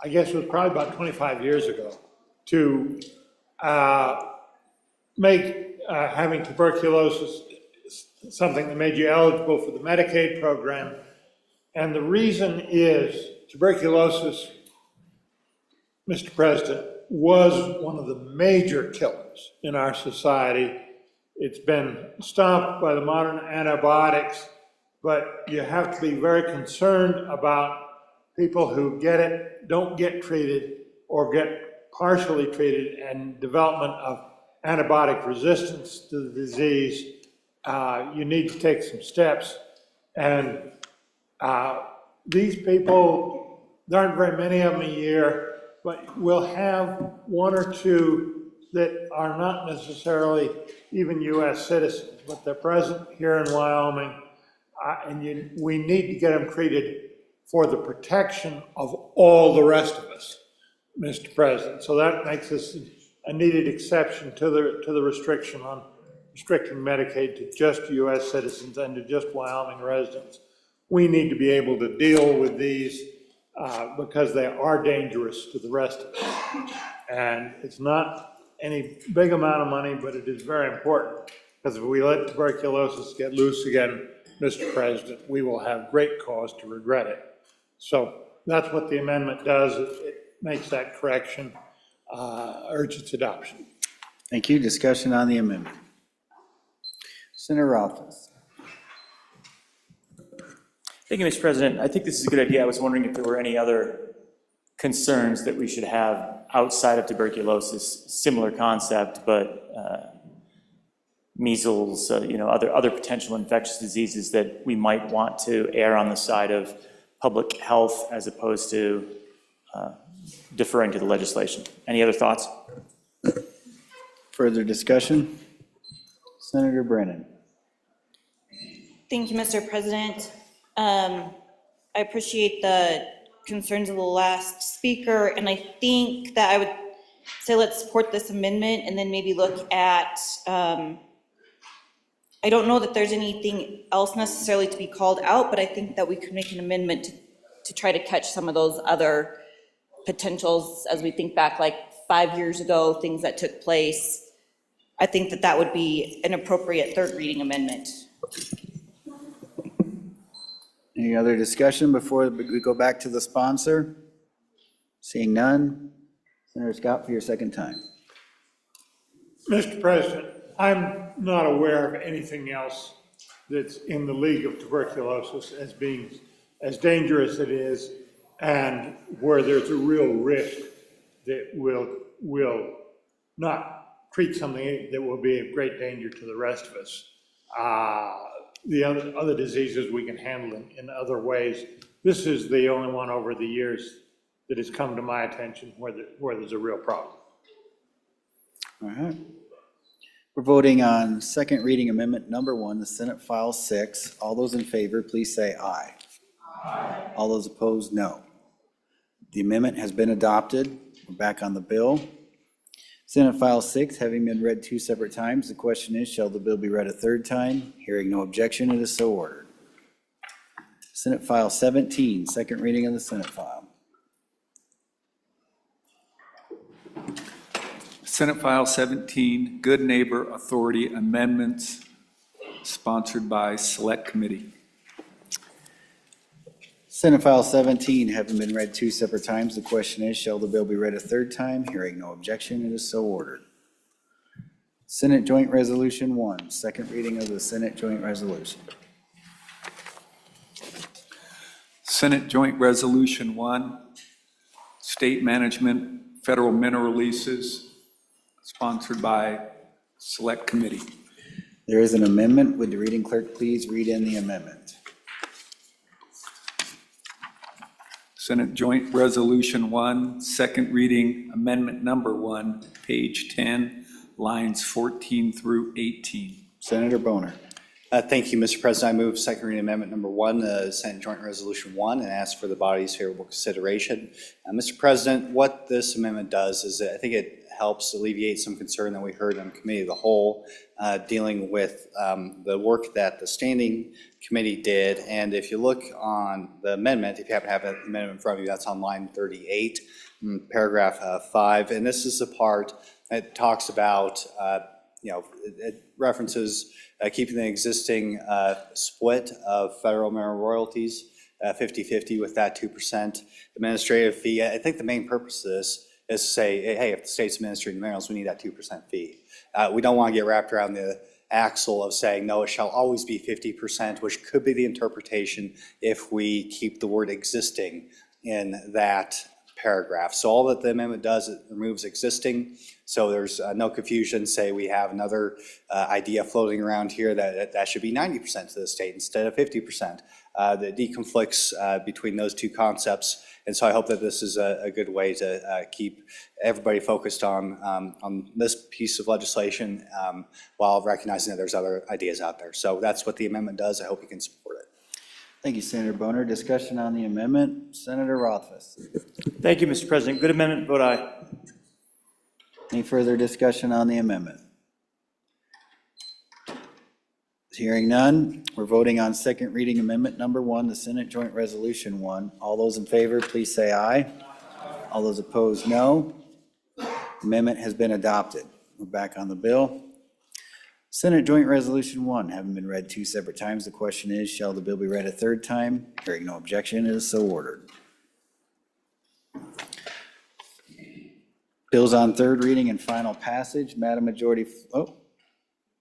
I guess it was probably about 25 years ago, to make having tuberculosis something that made you eligible for the Medicaid program. And the reason is tuberculosis, Mr. President, was one of the major killers in our society. It's been stopped by the modern antibiotics, but you have to be very concerned about people who get it, don't get treated, or get partially treated, and development of antibiotic resistance to the disease. You need to take some steps. And these people, there aren't very many of them a year, but we'll have one or two that are not necessarily even US citizens, but they're present here in Wyoming, and we need to get them treated for the protection of all the rest of us, Mr. President. So that makes this a needed exception to the restriction on restricting Medicaid to just US citizens and to just Wyoming residents. We need to be able to deal with these because they are dangerous to the rest of us. And it's not any big amount of money, but it is very important, because if we let tuberculosis get loose again, Mr. President, we will have great cause to regret it. So that's what the amendment does. It makes that correction, urge its adoption. Thank you. Discussion on the amendment. Senator Rothfuss. Thank you, Mr. President. I think this is a good idea. I was wondering if there were any other concerns that we should have outside of tuberculosis, similar concept, but measles, other potential infectious diseases that we might want to err on the side of public health as opposed to deferring to the legislation. Any other thoughts? Further discussion? Senator Brennan. Thank you, Mr. President. I appreciate the concerns of the last speaker, and I think that I would say let's support this amendment and then maybe look at, I don't know that there's anything else necessarily to be called out, but I think that we could make an amendment to try to catch some of those other potentials as we think back like 5 years ago, things that took place. I think that that would be an appropriate third reading amendment. Any other discussion before we go back to the sponsor? Seeing none. Senator Scott, for your second time. Mr. President, I'm not aware of anything else that's in the league of tuberculosis as being as dangerous as it is, and where there's a real risk that will not treat something that will be of great danger to the rest of us. The other diseases we can handle in other ways. This is the only one over the years that has come to my attention where there's a real problem. All right. We're voting on second reading amendment number 1, the Senate File 6. All those in favor, please say aye. Aye. All those opposed, no. The amendment has been adopted. We're back on the bill. Senate File 6, having been read 2 separate times, the question is, shall the bill be read a third time? Hearing no objection, it is so ordered. Senate File 17, second reading of the Senate file. Senate File 17, Good Neighbor Authority Amendments, sponsored by Select Committee. Senate File 17, having been read 2 separate times, the question is, shall the bill be read a third time? Hearing no objection, it is so ordered. Senate Joint Resolution 1, second reading of the Senate Joint Resolution. Senate Joint Resolution 1, State Management Federal Mineral Leases, sponsored by Select Committee. There is an amendment. Would the reading clerk please read in the amendment? Senate Joint Resolution 1, second reading, amendment number 1, page 10, lines 14 through 18. Senator Boner. Thank you, Mr. President. I move second reading amendment number 1, the Senate Joint Resolution 1, and ask for the body's favorable consideration. Mr. President, what this amendment does is I think it helps alleviate some concern that we heard on Committee of the Whole dealing with the work that the Standing Committee did. And if you look on the amendment, if you happen to have an amendment in front of you, that's on line 38, paragraph 5. And this is the part that talks about, it references keeping the existing split of federal mineral royalties 50-50 with that 2% administrative fee. I think the main purpose of this is to say, hey, if the state's administering minerals, we need that 2% fee. We don't want to get wrapped around the axle of saying, no, it shall always be 50%, which could be the interpretation if we keep the word existing in that paragraph. So all that the amendment does, it removes existing. So there's no confusion. Say we have another idea floating around here that should be 90% to the state instead of 50%. that deconflicts between those two concepts. And so I hope that this is a good way to keep everybody focused on this piece of legislation while recognizing that there's other ideas out there. So that's what the amendment does. I hope you can support it. Thank you, Senator Boner. Discussion on the amendment. Senator Rothfuss. Thank you, Mr. President. Good amendment, vote aye. Any further discussion on the amendment? Hearing none, we're voting on second reading amendment number 1, the Senate Joint Resolution 1. All those in favor, please say aye. All those opposed, no. Amendment has been adopted. We're back on the bill. Senate Joint Resolution 1, having been read 2 separate times, the question is, shall the bill be read a third time? Hearing no objection, it is so ordered. Bills on third reading and final passage. Madam Majority,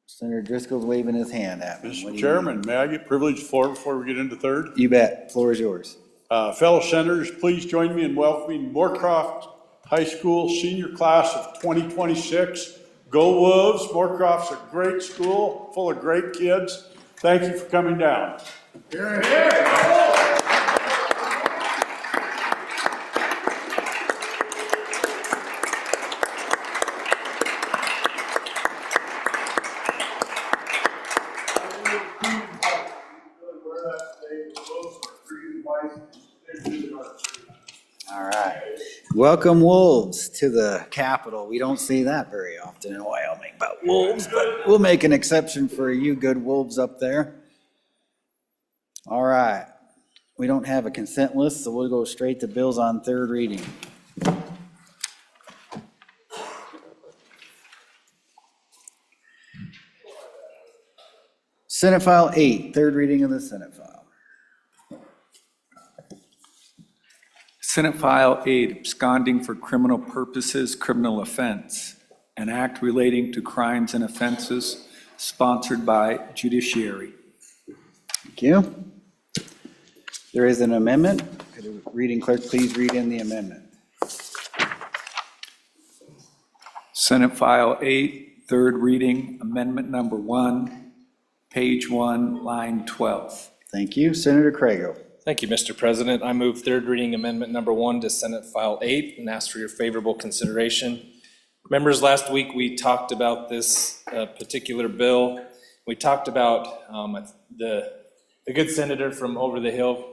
Senator Driscoll's waving his hand at me. What do Mr. you Chairman, need? may I get privileged floor before we get into third? You bet. Floor is yours. Fellow senators, please join me in welcoming Moorcroft High School senior class of 2026. Go Wolves! Moorcroft's a great school, full of great kids. Thank you for coming down. Here and here. All right. Welcome Wolves to the Capitol. We don't see that very often in Wyoming, but Wolves, but we'll make an exception for you good Wolves up there. All right. We don't have a consent list, so we'll go straight to bills on third reading. Senate File 8, third reading of the Senate File. Senate File 8, absconding for criminal purposes, criminal offense, an act relating to crimes and offenses sponsored by judiciary. Thank you. There is an amendment. Could the reading clerk please read in the amendment? Senate File 8, third reading, amendment number 1, page 1, line 12. Thank you. Senator Crago. Thank you, Mr. President. I move third reading amendment number 1 to Senate File 8 and ask for your favorable consideration. Members, last week we talked about this particular bill. We talked about the good senator from over the hill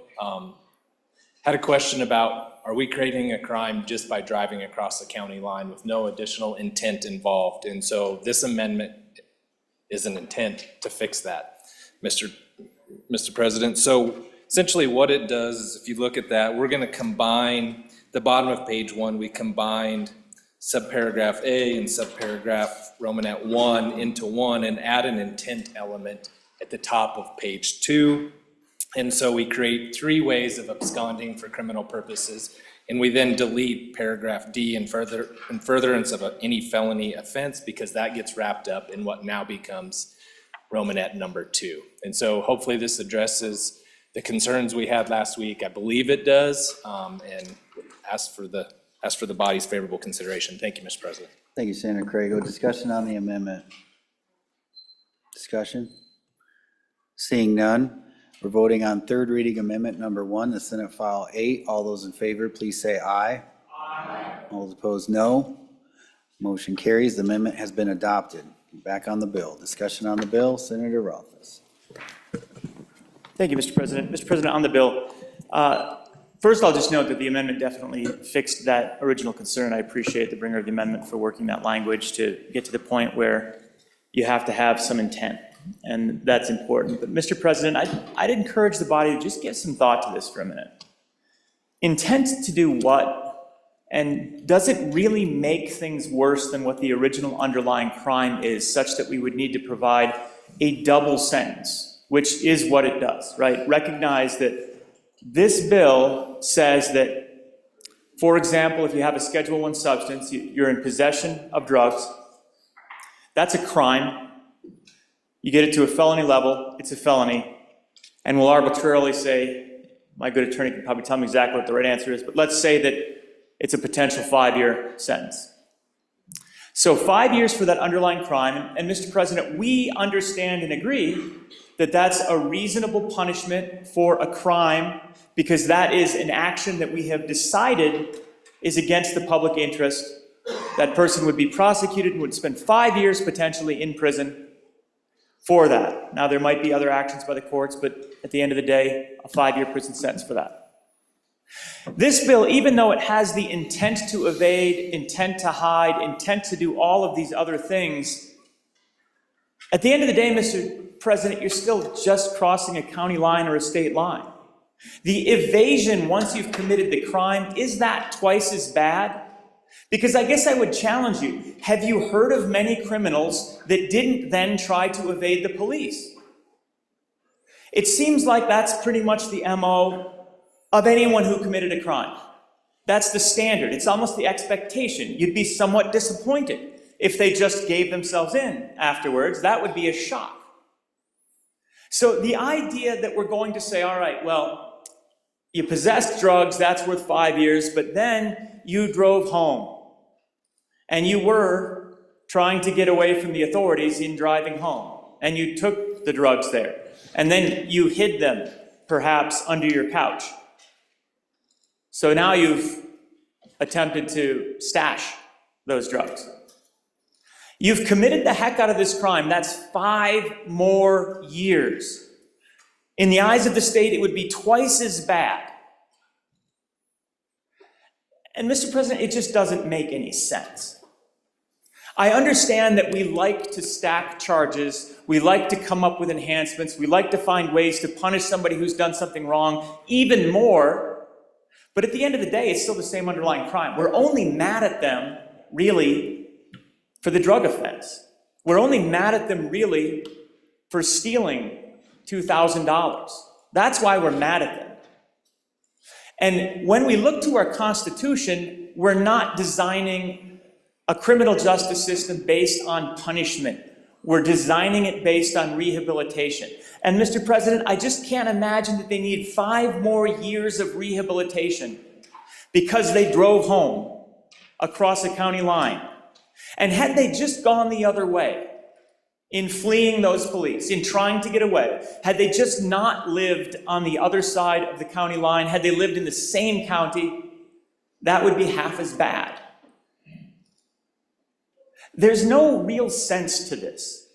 had a question about, are we creating a crime just by driving across the county line with no additional intent involved? And so this amendment is an intent to fix that, Mr. President. So essentially what it does is, if you look at that, we're going to combine the bottom of page 1. We combined subparagraph A and subparagraph Romanet 1 into one and add an intent element at the top of page 2. And so we create 3 ways of absconding for criminal purposes, and we then delete paragraph D in furtherance of any felony offense, because that gets wrapped up in what now becomes Romanet number 2. And so hopefully this addresses the concerns we had last week. I believe it does, and ask for the body's favorable consideration. Thank you, Mr. President. Thank you, Senator Crago. Discussion on the amendment. Discussion? Seeing none, we're voting on third reading amendment number 1, the Senate File 8. All those in favor, please say aye. Aye. All those opposed, no. Motion carries. The amendment has been adopted. Back on the bill. Discussion on the bill. Senator Rothfuss. Thank you, Mr. President. Mr. President, on the bill, first I'll just note that the amendment definitely fixed that original concern. I appreciate the bringer of the amendment for working that language to get to the point where you have to have some intent, and that's important. But Mr. President, I'd encourage the body to just give some thought to this for a minute. Intent to do what? And does it really make things worse than what the original underlying crime is, such that we would need to provide a double sentence, which is what it does, right? Recognize that this bill says that, for example, if you have a Schedule I substance, you're in possession of drugs, that's a crime. You get it to a felony level, it's a felony, and we'll arbitrarily say, my good attorney can probably tell me exactly what the right answer is, but let's say that it's a potential 5-year sentence. So 5 years for that underlying crime, and Mr. President, we understand and agree that that's a reasonable punishment for a crime because that is an action that we have decided is against the public interest. That person would be prosecuted and would spend 5 years potentially in prison for that. Now, there might be other actions by the courts, but at the end of the day, a 5-year prison sentence for that. This bill, even though it has the intent to evade, intent to hide, intent to do all of these other things, at the end of the day, Mr. President, you're still just crossing a county line or a state line. The evasion, once you've committed the crime, is that twice as bad? Because I guess I would challenge you. Have you heard of many criminals that didn't then try to evade the police? It seems like that's pretty much the MO of anyone who committed a crime. That's the standard. It's almost the expectation. You'd be somewhat disappointed if they just gave themselves in afterwards. That would be a shock. So the idea that we're going to say, all right, well, you possessed drugs, that's worth 5 years, but then you drove home and you were trying to get away from the authorities in driving home and you took the drugs there and then you hid them perhaps under your couch. So now you've attempted to stash those drugs. You've committed the heck out of this crime. That's 5 more years. In the eyes of the state, it would be twice as bad. And Mr. President, it just doesn't make any sense. I understand that we like to stack charges, we like to come up with enhancements, we like to find ways to punish somebody who's done something wrong even more, but at the end of the day, it's still the same underlying crime. We're only mad at them, really, for the drug offense. We're only mad at them, really, for stealing $2,000. That's why we're mad at them. And when we look to our Constitution, we're not designing a criminal justice system based on punishment. We're designing it based on rehabilitation. And Mr. President, I just can't imagine that they need 5 more years of rehabilitation because they drove home across a county line. And had they just gone the other way in fleeing those police, in trying to get away, had they just not lived on the other side of the county line, had they lived in the same county, that would be half as bad. There's no real sense to this.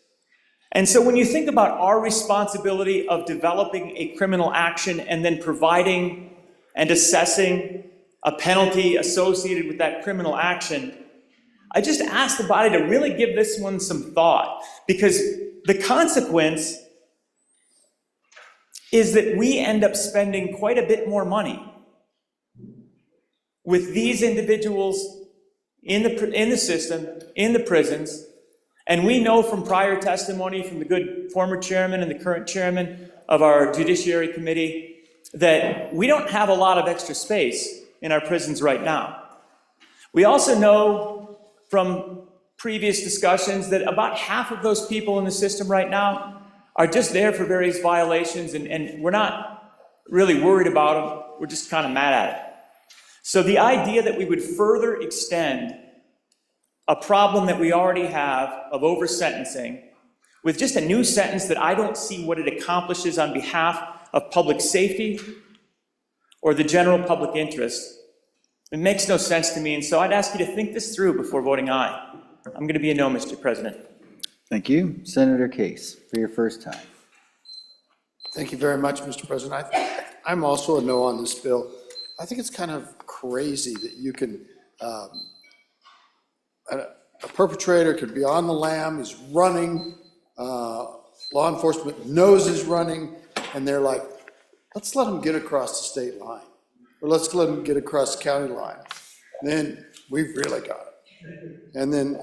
And so when you think about our responsibility of developing a criminal action and then providing and assessing a penalty associated with that criminal action, I just ask the body to really give this one some thought, because the consequence is that we end up spending quite a bit more money with these individuals in the system, in the prisons, and we know from prior testimony from the good former chairman and the current chairman of our Judiciary Committee that we don't have a lot of extra space in our prisons right now. We also know from previous discussions that about half of those people in the system right now are just there for various violations, and we're not really worried about them. We're just kind of mad at it. So the idea that we would further extend a problem that we already have of over-sentencing with just a new sentence that I don't see what it accomplishes on behalf of public safety or the general public interest, it makes no sense to me. And so I'd ask you to think this through before voting aye. I'm going to be a no, Mr. President. Thank you. Senator Case, for your first time. Thank you very much, Mr. President. I'm also a no on this bill. I think it's kind of crazy that you can, a perpetrator could be on the lam, he's running, law enforcement knows he's running, and they're like, let's let him get across the state line, or let's let him get across the county line. Then we've really got it. And then,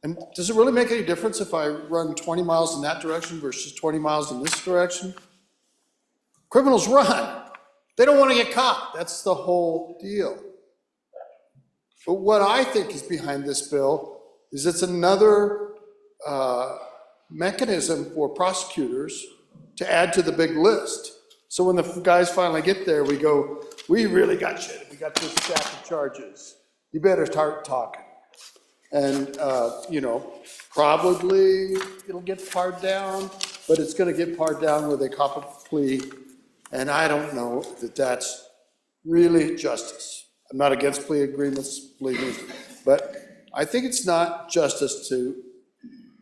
and does it really make any difference if I run 20 miles in that direction versus 20 miles in this direction? Criminals run. They don't want to get caught. That's the whole deal. But what I think is behind this bill is it's another mechanism for prosecutors to add to the big list. So when the guys finally get there, we go, we really got you. We got this stack of charges. You better start talking. And, you know, probably it'll get pared down, but it's gonna get pared down with a cop a plea, and I don't know that that's really justice. I'm not against plea agreements, believe me, but I think it's not justice to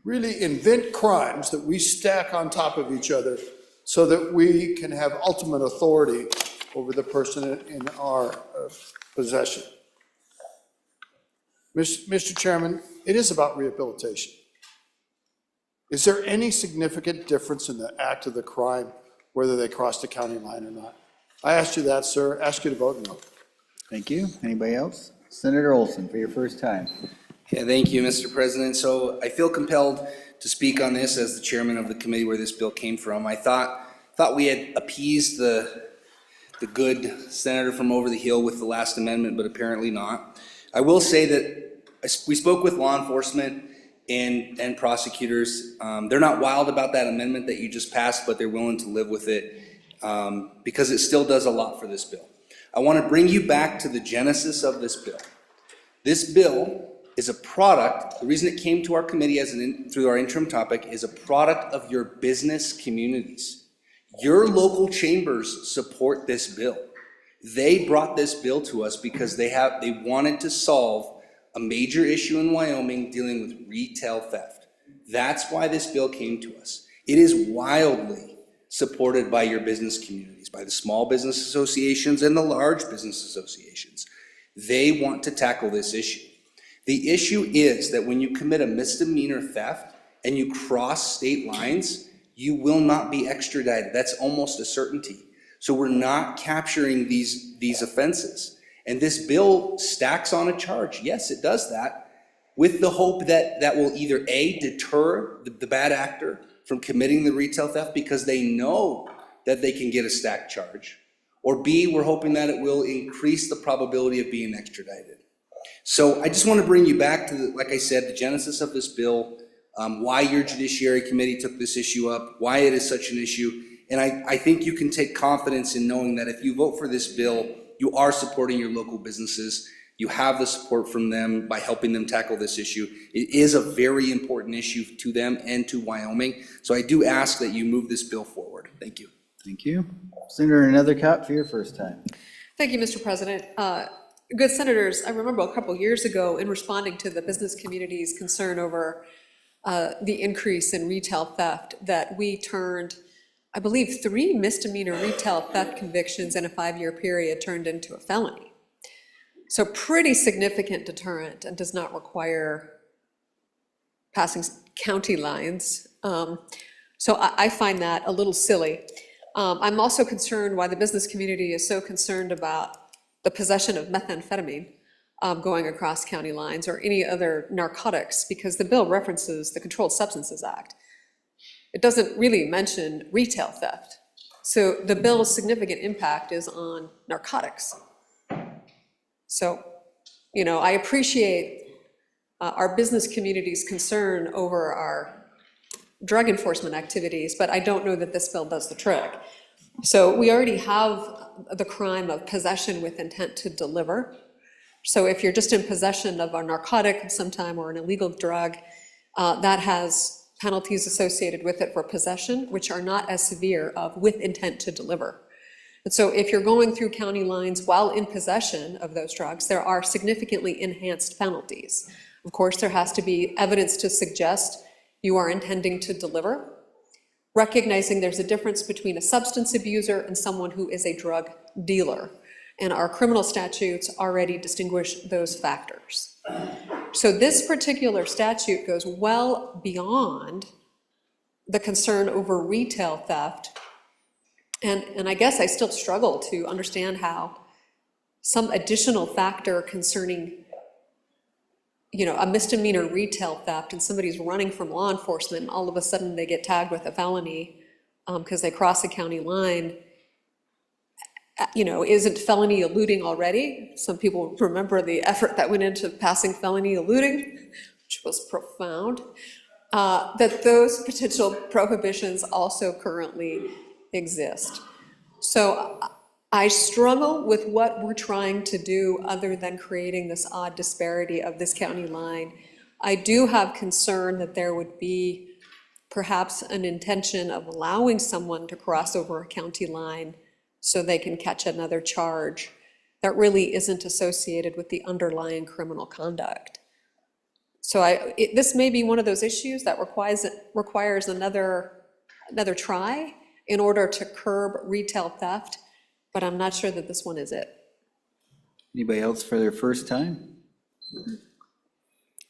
really invent crimes that we stack on top of each other so that we can have ultimate authority over the person in our possession. Mr. Chairman, it is about rehabilitation. Is there any significant difference in the act of the crime, whether they cross the county line or not? I asked you that, sir. Ask you to vote no. Thank you. Anybody else? Senator Olson, for your first time. Yeah, thank you, Mr. President. So I feel compelled to speak on this as the chairman of the committee where this bill came from. I thought we had appeased the good senator from over the hill with the last amendment, but apparently not. I will say that we spoke with law enforcement and prosecutors. They're not wild about that amendment that you just passed, but they're willing to live with it because it still does a lot for this bill. I want to bring you back to the genesis of this bill. This bill is a product, the reason it came to our committee through our interim topic is a product of your business communities. Your local chambers support this bill. They brought this bill to us because they wanted to solve a major issue in Wyoming dealing with retail theft. That's why this bill came to us. It is wildly supported by your business communities, by the small business associations and the large business associations. They want to tackle this issue. The issue is that when you commit a misdemeanor theft and you cross state lines, you will not be extradited. That's almost a certainty. So we're not capturing these offenses. And this bill stacks on a charge. Yes, it does that, with the hope that that will either A, deter the bad actor from committing the retail theft because they know that they can get a stacked charge, or B, we're hoping that it will increase the probability of being extradited. So I just want to bring you back to, like I said, the genesis of this bill, why your Judiciary Committee took this issue up, why it is such an issue. And I think you can take confidence in knowing that if you vote for this bill, you are supporting your local businesses. You have the support from them by helping them tackle this issue. It is a very important issue to them and to Wyoming. So I do ask that you move this bill forward. Thank you. Thank you. Senator Nethercutt, for your first time. Thank you, Mr. President. Good senators, I remember a couple years ago in responding to the business community's concern over the increase in retail theft that we turned, I believe, 3 misdemeanor retail theft convictions in a 5-year period turned into a felony. So pretty significant deterrent and does not require passing county lines. So I find that a little silly. I'm also concerned why the business community is so concerned about the possession of methamphetamine going across county lines or any other narcotics, because the bill references the Controlled Substances Act. It doesn't really mention retail theft. So the bill's significant impact is on narcotics. So, you know, I appreciate our business community's concern over our drug enforcement activities, but I don't know that this bill does the trick. So we already have the crime of possession with intent to deliver. So if you're just in possession of a narcotic of some time or an illegal drug, that has penalties associated with it for possession, which are not as severe of with intent to deliver. And so if you're going through county lines while in possession of those drugs, there are significantly enhanced penalties. Of course, there has to be evidence to suggest you are intending to deliver, recognizing there's a difference between a substance abuser and someone who is a drug dealer. And our criminal statutes already distinguish those factors. So this particular statute goes well beyond the concern over retail theft. And I guess I still struggle to understand how some additional factor concerning, you know, a misdemeanor retail theft and somebody's running from law enforcement and all of a sudden they get tagged with a felony because they cross a county line, you know, isn't felony eluding already? Some people remember the effort that went into passing felony eluding, which was profound. That those potential prohibitions also currently exist. So I struggle with what we're trying to do other than creating this odd disparity of this county line. I do have concern that there would be perhaps an intention of allowing someone to cross over a county line so they can catch another charge that really isn't associated with the underlying criminal conduct. So this may be one of those issues that requires another try in order to curb retail theft, but I'm not sure that this one is it. Anybody else for their first time?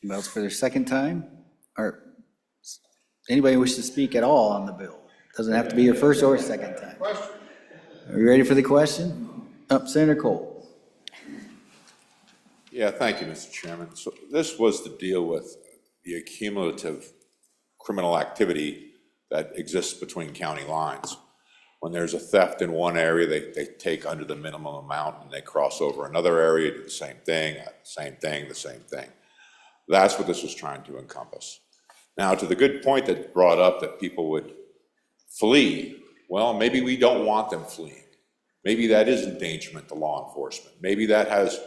Anybody else for their second time? Or anybody wish to speak at all on the bill? Doesn't have to be your first or second time. Are you ready for the question? Senator Cole. Yeah, thank you, Mr. Chairman. So this was to deal with the accumulative criminal activity that exists between county lines. When there's a theft in one area, they take under the minimum amount and they cross over another area, do the same thing, the same thing. That's what this was trying to encompass. Now, to the good point that brought up that people would flee, well, maybe we don't want them fleeing. Maybe that is endangerment to law enforcement. Maybe that has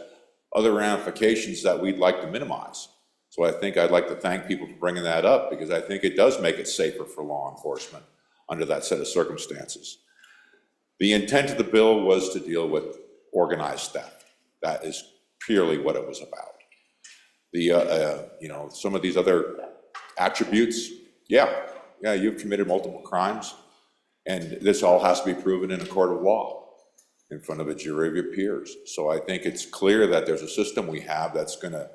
other ramifications that we'd like to minimize. So I think I'd like to thank people for bringing that up, because I think it does make it safer for law enforcement under that set of circumstances. The intent of the bill was to deal with organized theft. That is purely what it was about. The, some of these other attributes, you've committed multiple crimes, and this all has to be proven in a court of law in front of a jury of your peers. So I think it's clear that there's a system we have that's going to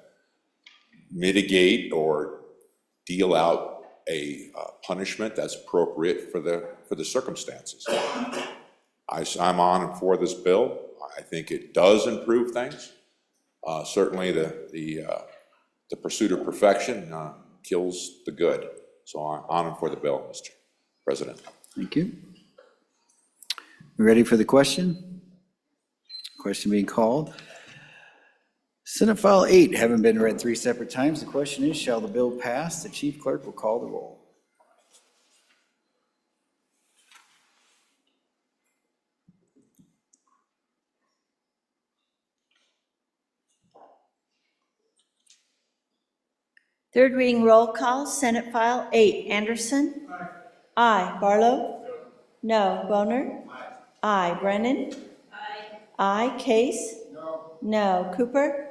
mitigate or deal out a punishment that's appropriate for the circumstances. I'm on and for this bill. I think it does improve things. Certainly the pursuit of perfection kills the good. So I'm on and for the bill, Mr. President. Thank you. We ready for the question? Question being called. Senate File 8 having been read 3 separate times. The question is, shall the bill pass? The chief clerk will call the roll. Third reading roll call, Senate File 8. Anderson? Aye. Barlow? No. Boner? Aye. Brennan? Aye. Case? No. Cooper?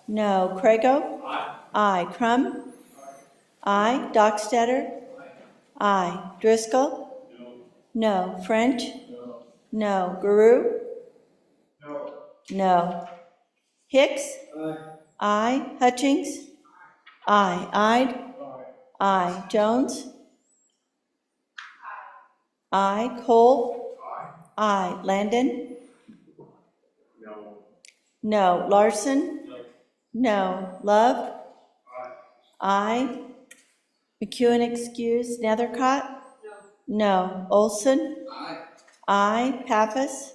No. Crago? Aye. Crum? Aye. Dockstader? Aye. Driscoll? No. French? No. Guru? No. Hicks? Aye. Hutchings? Aye. Ide? Aye. Jones? Aye. Cole? Aye. Landon? No. Larson? No. Love? Aye. McEwen excused. Nethercott? No. Olson? Aye. Pappas?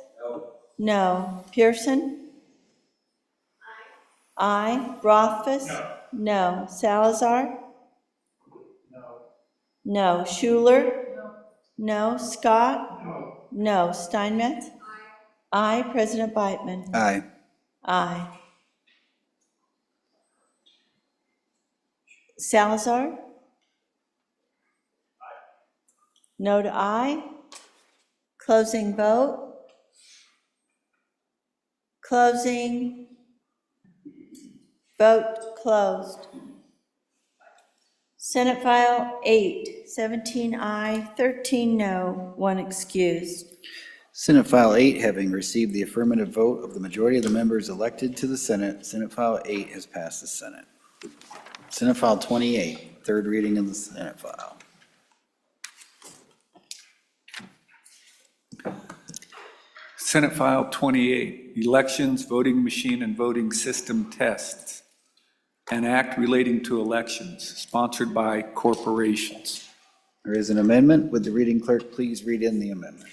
No. Pearson? Aye. Rothfuss? No. Salazar? No. Schuler? No. Scott? No. Steinmetz? Aye. President Beitman? Aye. Aye. Salazar? No to aye. Closing vote. Closing. Vote closed. Senate File 8, 17 aye, 13 no, 1 excused. Senate File 8 having received the affirmative vote of the majority of the members elected to the Senate, Senate File 8 has passed the Senate. Senate File 28, third reading of the Senate file. Senate File 28, Elections, Voting Machine and Voting System Tests, an act relating to elections, sponsored by corporations. There is an amendment. Would the reading clerk please read in the amendment?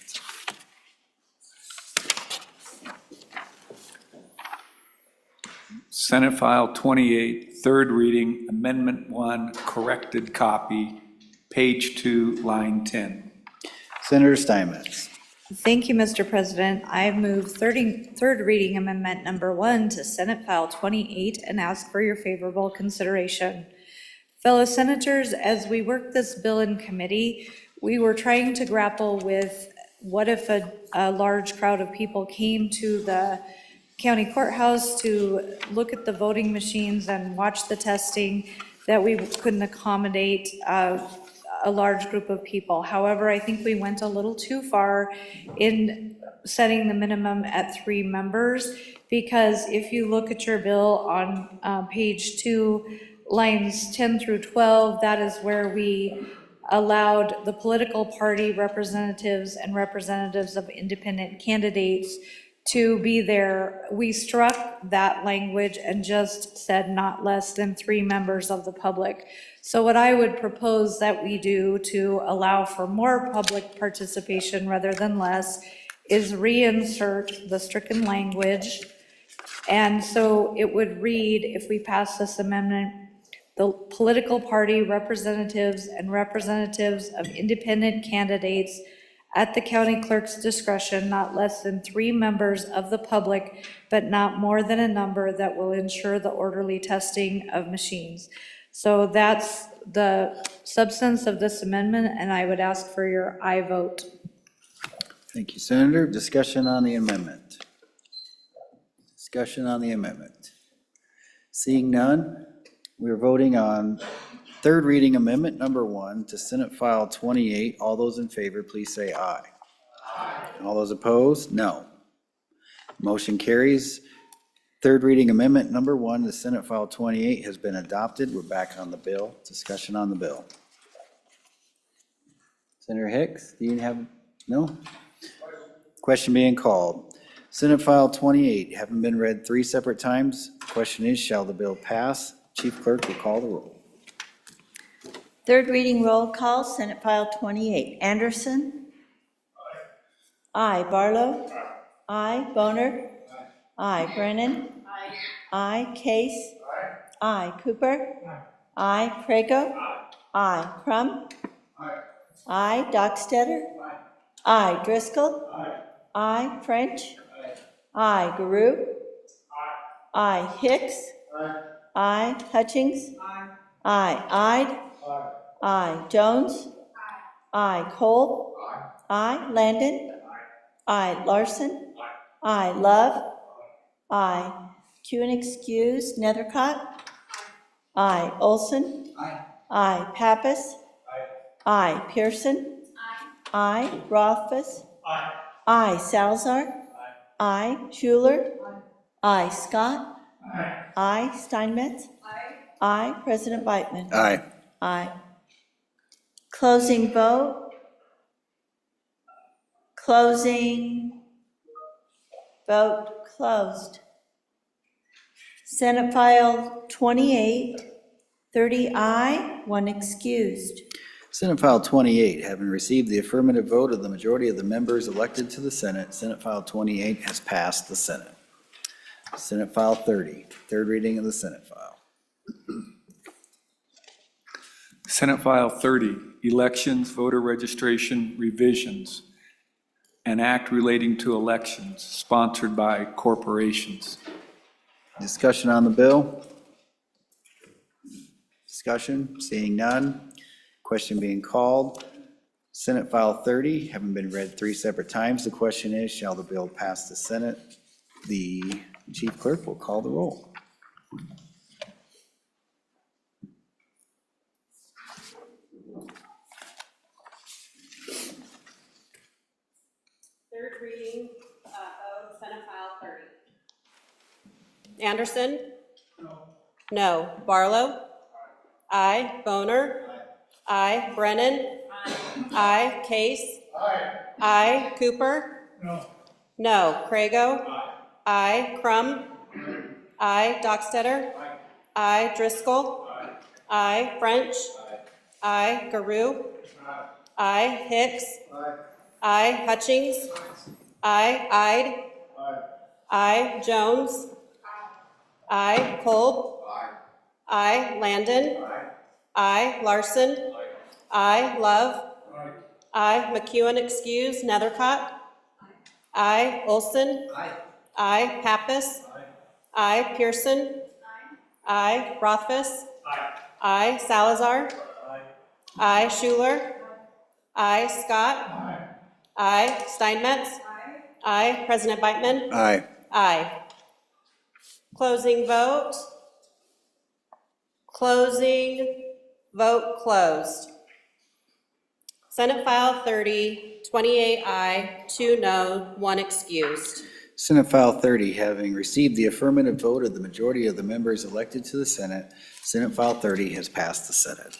Senate File 28, third reading, Amendment 1, corrected copy, page 2, line 10. Senator Steinmetz. Thank you, Mr. President. I move third reading amendment number 1 to Senate File 28 and ask for your favorable consideration. Fellow senators, as we worked this bill in committee, we were trying to grapple with what if a large crowd of people came to the county courthouse to look at the voting machines and watch the testing, that we couldn't accommodate a large group of people. However, I think we went a little too far in setting the minimum at 3 members, because if you look at your bill on page 2, lines 10 through 12, that is where we allowed the political party representatives and representatives of independent candidates to be there. We struck that language and just said not less than 3 members of the public. So what I would propose that we do to allow for more public participation rather than less is reinsert the stricken language. And so it would read, if we pass this amendment, the political party representatives and representatives of independent candidates at the county clerk's discretion, not less than 3 members of the public, but not more than a number that will ensure the orderly testing of machines. So that's the substance of this amendment, and I would ask for your aye vote. Thank you, Senator. Discussion on the amendment. Discussion on the amendment. Seeing none, we're voting on third reading amendment number 1 to Senate File 28. All those in favor, please say aye. Aye. All those opposed, no. Motion carries. Third reading amendment number 1 to Senate File 28 has been adopted. We're back on the bill. Discussion on the bill. Senator Hicks, do you have, no? Question being called. Senate File 28, having been read 3 separate times. Question is, shall the bill pass? Chief Clerk will call the roll. Third reading roll call, Senate File 28. Anderson? Aye. Barlow? Aye. Boner? Aye. Brennan? Aye. Case? Aye. Cooper? Aye. Prego? Aye. Crum? Aye. Dockstetter? Aye. Driscoll? Aye. French? Aye. Garou? Aye. Hicks? Aye. Hutchings? Aye. Ide? Aye. Jones? Aye. Cole? Aye. Landon? Aye. Larson? Aye. Love? Aye. Q and excuse, Nethercott? Aye. Olson? Aye. Pappas? Aye. Pearson? Aye. Rothfuss? Aye. Salzar? Aye. Schuler? Aye. Scott? Aye. Steinmetz? Aye. President Whitman? Aye. Aye. Closing vote. Closing. Vote closed. Senate File 28, 30 aye, 1 excused. Senate File 28, having received the affirmative vote of the majority of the members elected to the Senate, Senate File 28 has passed the Senate. Senate File 30, third reading of the Senate File. Senate File 30, Elections, Voter Registration Revisions, an act relating to elections sponsored by corporations. Discussion on the bill? Discussion, seeing none. Question being called. Senate File 30, having been read 3 separate times, the question is, shall the bill pass the Senate? The Chief Clerk will call the roll. Third reading of Senate File 30. Anderson? No. Barlow? Aye. Boner? Aye. Brennan? Aye. Case? Aye. Cooper? No. Prego? Aye. Crum? Aye. Dockstetter? Aye. Driscoll? Aye. French? Aye. Garou? Aye. Hicks? Aye. Hutchings? Aye. Ide? Aye. Jones? Aye. Kolb? Aye. Landon? Aye. Larson? Aye. Love? Aye. McEwen excuse, Nethercott? Aye. Olson? Aye. Pappas? Aye. Pearson? Aye. Rothfuss? I. Salazar. I. Schuler. I. Scott. I. Steinmetz. I. President Beitman. Aye. Aye. Closing vote. Closing vote closed. Senate File 30, 28 aye, 2 no, 1 excused. Senate File 30, having received the affirmative vote of the majority of the members elected to the Senate, Senate File 30 has passed the Senate.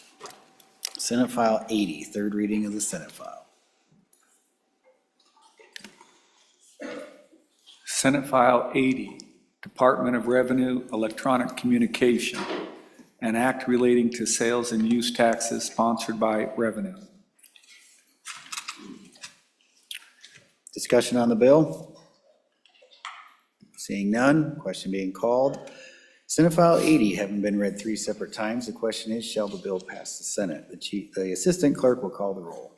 Senate File 80, third reading of the Senate file. Senate File 80, Department of Revenue Electronic Communication, an act relating to sales and use taxes sponsored by Revenue. Discussion on the bill? Seeing none, question being called. Senate File 80 having been read 3 separate times, the question is, shall the bill pass the Senate? The Assistant Clerk will call the roll.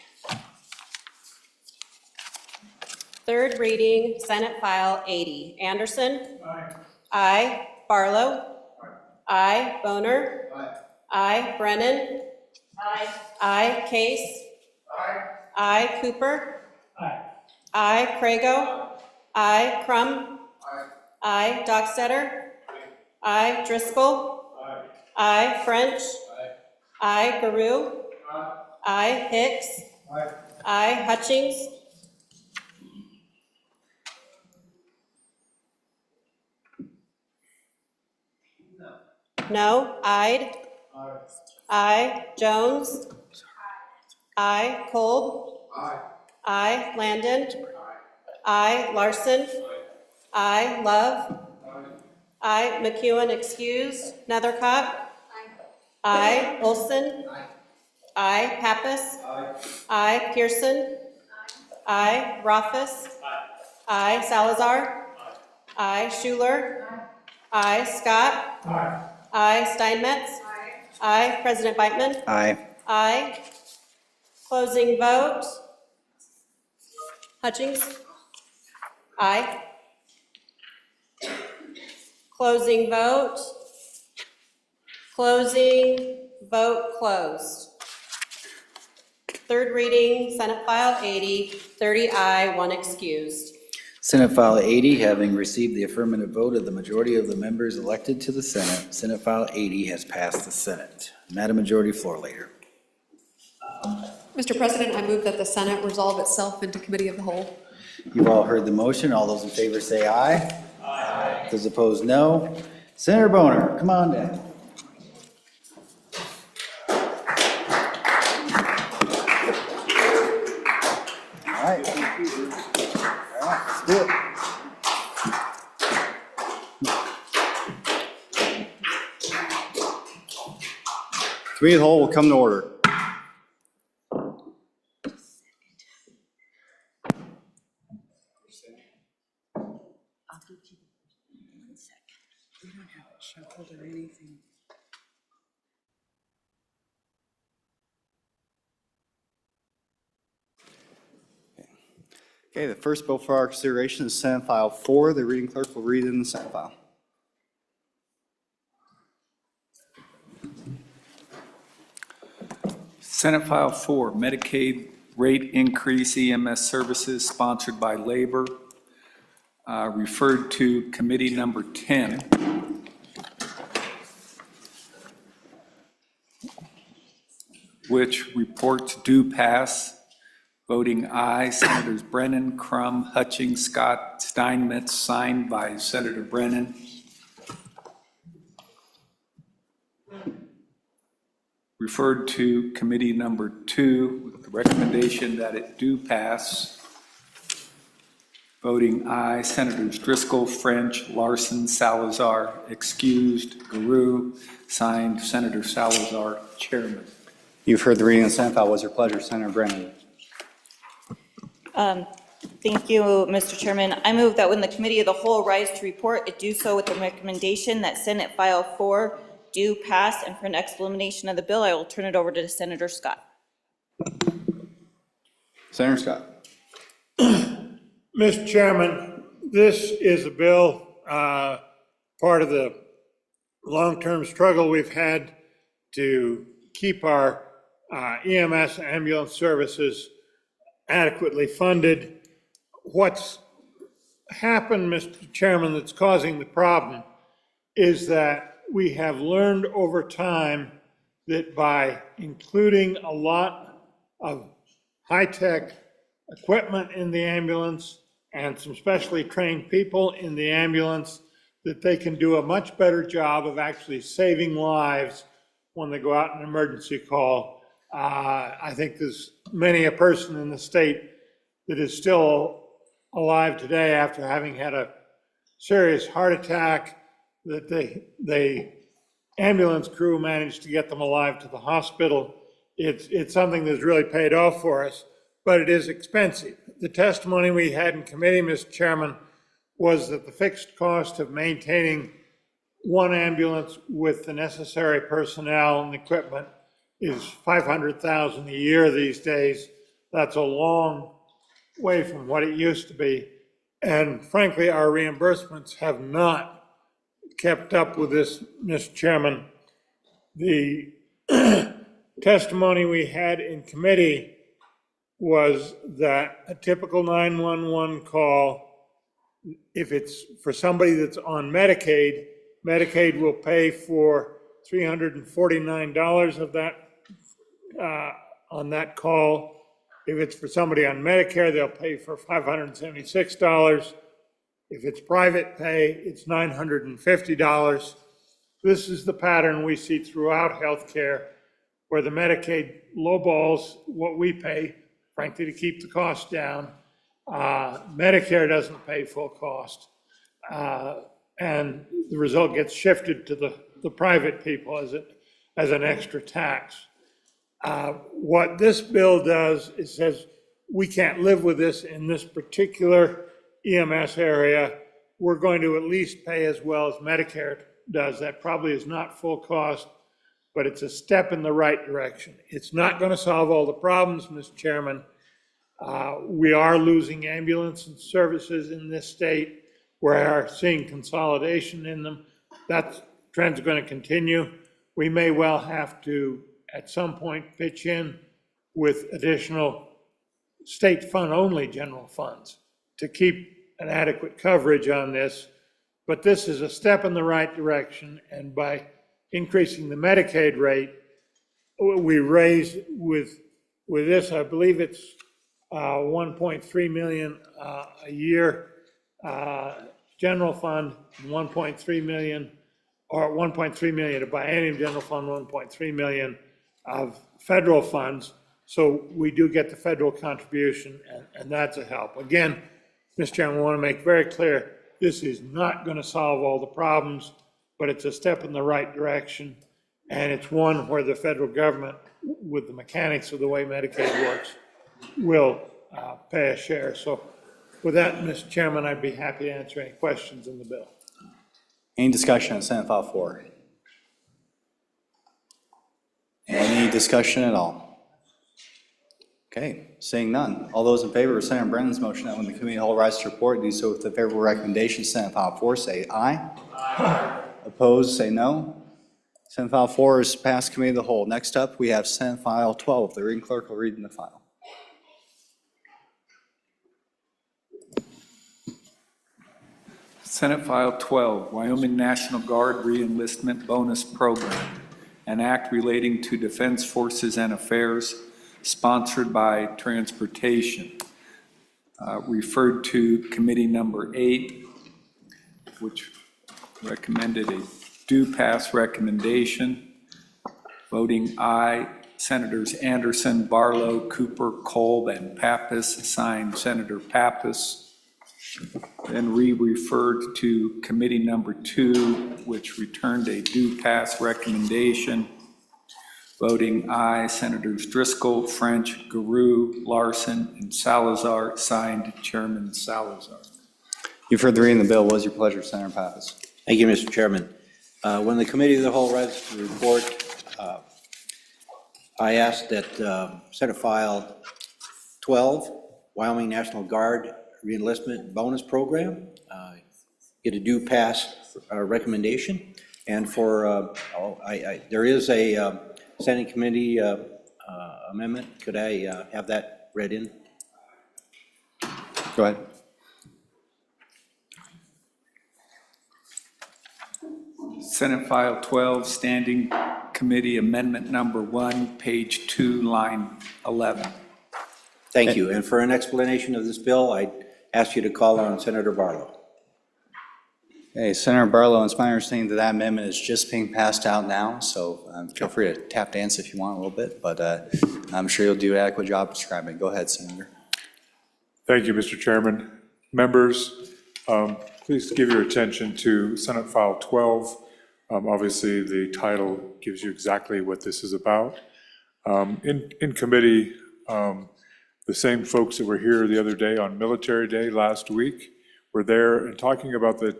Third reading, Senate File 80. Anderson? Aye. I. Barlow? Aye. Boner? Aye. Brennan? Aye. Case? Aye. Cooper? Aye. Crago? Aye. Crum? Aye. Dockstetter? Aye. Driscoll? Aye. French? Aye. Garou? Aye. Hicks? Aye. Hutchings? No. Ayed? Aye. Jones? Aye. Kolb? Aye. Landon? Aye. Larson? Aye. Love? Aye. McEwen excused. Nethercott? Aye. Olson? Aye. Pappas? Aye. Pearson? Aye. Rothfuss? Aye. Salazar? Aye. Schuler? Aye. Scott? Aye. Steinmetz? Aye. President Beitman? Aye. Aye. Closing vote. Hutchings? Aye. Closing vote. Closing vote closed. Third reading, Senate File 80, 30 aye, 1 excused. Senate File 80, having received the affirmative vote of the majority of the members elected to the Senate, Senate File 80 has passed the Senate. Madam Majority Floor Leader. Mr. President, I move that the Senate resolve itself into committee of the whole. You've all heard the motion. All those in favor say aye. Aye. Those opposed, no. Senator Boner, come on down. All right. All right, let's do it. Committee of the whole will come to order. Or anything. Okay, the first bill for our consideration is Senate File 4. The reading clerk will read it in the Senate file. Senate File 4, Medicaid rate increase EMS services sponsored by Labor, referred to committee number 10. Which reports do pass. Voting aye, Senators Brennan, Crum, Hutchings, Scott, Steinmetz, signed by Senator Brennan. Referred to committee number 2 with the recommendation that it do pass. Voting aye, Senators Driscoll, French, Larson, Salazar, excused, Garou, signed Senator Salazar, Chairman. You've heard the reading of the Senate file. What's your pleasure, Senator Brennan? Thank you, Mr. Chairman. I move that when the committee of the whole rise to report, it do so with the recommendation that Senate File 4 do pass, and for an explanation of the bill, I will turn it over to Senator Scott. Senator Scott. Mr. Chairman, this is a bill, part of the long-term struggle we've had to keep our EMS ambulance services adequately funded. What's happened, Mr. Chairman, that's causing the problem is that we have learned over time that by including a lot of high-tech equipment in the ambulance and some specially trained people in the ambulance, that they can do a much better job of actually saving lives when they go out on an emergency call. I think there's many a person in the state that is still alive today after having had a serious heart attack, that the ambulance crew managed to get them alive to the hospital. It's something that's really paid off for us, but it is expensive. The testimony we had in committee, Mr. Chairman, was that the fixed cost of maintaining one ambulance with the necessary personnel and equipment is $500,000 a year these days. That's a long way from what it used to be. And frankly, our reimbursements have not kept up with this, Mr. Chairman. The testimony we had in committee was that a typical 911 call, if it's for somebody that's on Medicaid, Medicaid will pay for $349 of that on that call. If it's for somebody on Medicare, they'll pay for $576. If it's private pay, it's $950. This is the pattern we see throughout healthcare, where the Medicaid lowballs what we pay, frankly, to keep the cost down. Medicare doesn't pay full cost. And the result gets shifted to the private people as an extra tax. What this bill does is says, we can't live with this in this particular EMS area. We're going to at least pay as well as Medicare does. That probably is not full cost, but it's a step in the right direction. It's not going to solve all the problems, Mr. Chairman. We are losing ambulance services in this state. We're seeing consolidation in them. That trend's going to continue. We may well have to, at some point, pitch in with additional state fund-only general funds to keep an adequate coverage on this. But this is a step in the right direction, and by increasing the Medicaid rate, we raise with this, I believe it's 1.3 million a year general fund, 1.3 million, or 1.3 million of biennium general fund, 1.3 million of federal funds. So we do get the federal contribution, and that's a help. Again, Mr. Chairman, I want to make very clear, this is not going to solve all the problems, but it's a step in the right direction. And it's one where the federal government, with the mechanics of the way Medicaid works, will pay a share. So with that, Mr. Chairman, I'd be happy to answer any questions in the bill. Any discussion on Senate File 4? Any discussion at all? Okay, seeing none. All those in favor of Senator Brennan's motion that when the committee whole rise to report, do so with the favorable recommendation, Senate File 4, say aye. Aye. Opposed, say no. Senate File 4 is passed committee of the whole. Next up, we have Senate File 12. The reading clerk will read in the file. Senate File 12, Wyoming National Guard Reenlistment Bonus Program, an act relating to Defense Forces and Affairs, sponsored by Transportation, referred to Committee Number 8, which recommended a due pass recommendation. Voting aye, Senators Anderson, Barlow, Cooper, Kolb, and Pappas, signed Senator Pappas. Then referred to Committee Number 2, which returned a due pass recommendation. Voting aye, Senators Driscoll, French, Garou, Larson, and Salazar, signed Chairman Salazar. You've heard the reading of the bill. What is your pleasure, Senator Pappas? Thank you, Mr. Chairman. When the committee of the whole rises to the report, I asked that Senate File 12, Wyoming National Guard Reenlistment Bonus Program, get a due pass recommendation. And for, there is a standing committee amendment. Could I have that read in? Go ahead. Senate File 12, Standing Committee Amendment Number 1, page 2, line 11. Thank you. And for an explanation of this bill, I'd ask you to call on Senator Barlow. Okay, Senator Barlow, it's my understanding that that amendment is just being passed out now, so feel free to tap dance if you want a little bit, but I'm sure you'll do an adequate job describing it. Go ahead, Senator. Thank you, Mr. Chairman. Members, please give your attention to Senate File 12. Obviously, the title gives you exactly what this is about. In committee, the same folks that were here the other day on Military Day last week were there and talking about the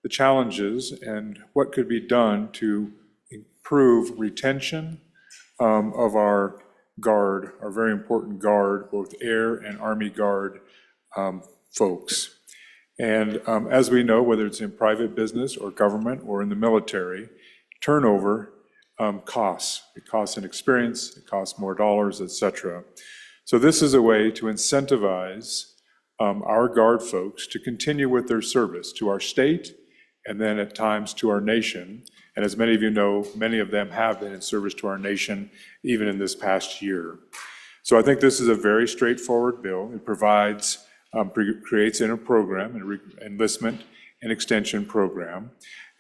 challenges and what could be done to improve retention of our Guard, our very important Guard, both Air and Army Guard folks. And as we know, whether it's in private business or government or in the military, turnover costs. It costs in experience, it costs more dollars, et cetera. So this is a way to incentivize our Guard folks to continue with their service to our state and then at times to our nation. And as many of you know, many of them have been in service to our nation even in this past year. So I think this is a very straightforward bill. It provides, creates in a program, an enlistment and extension program.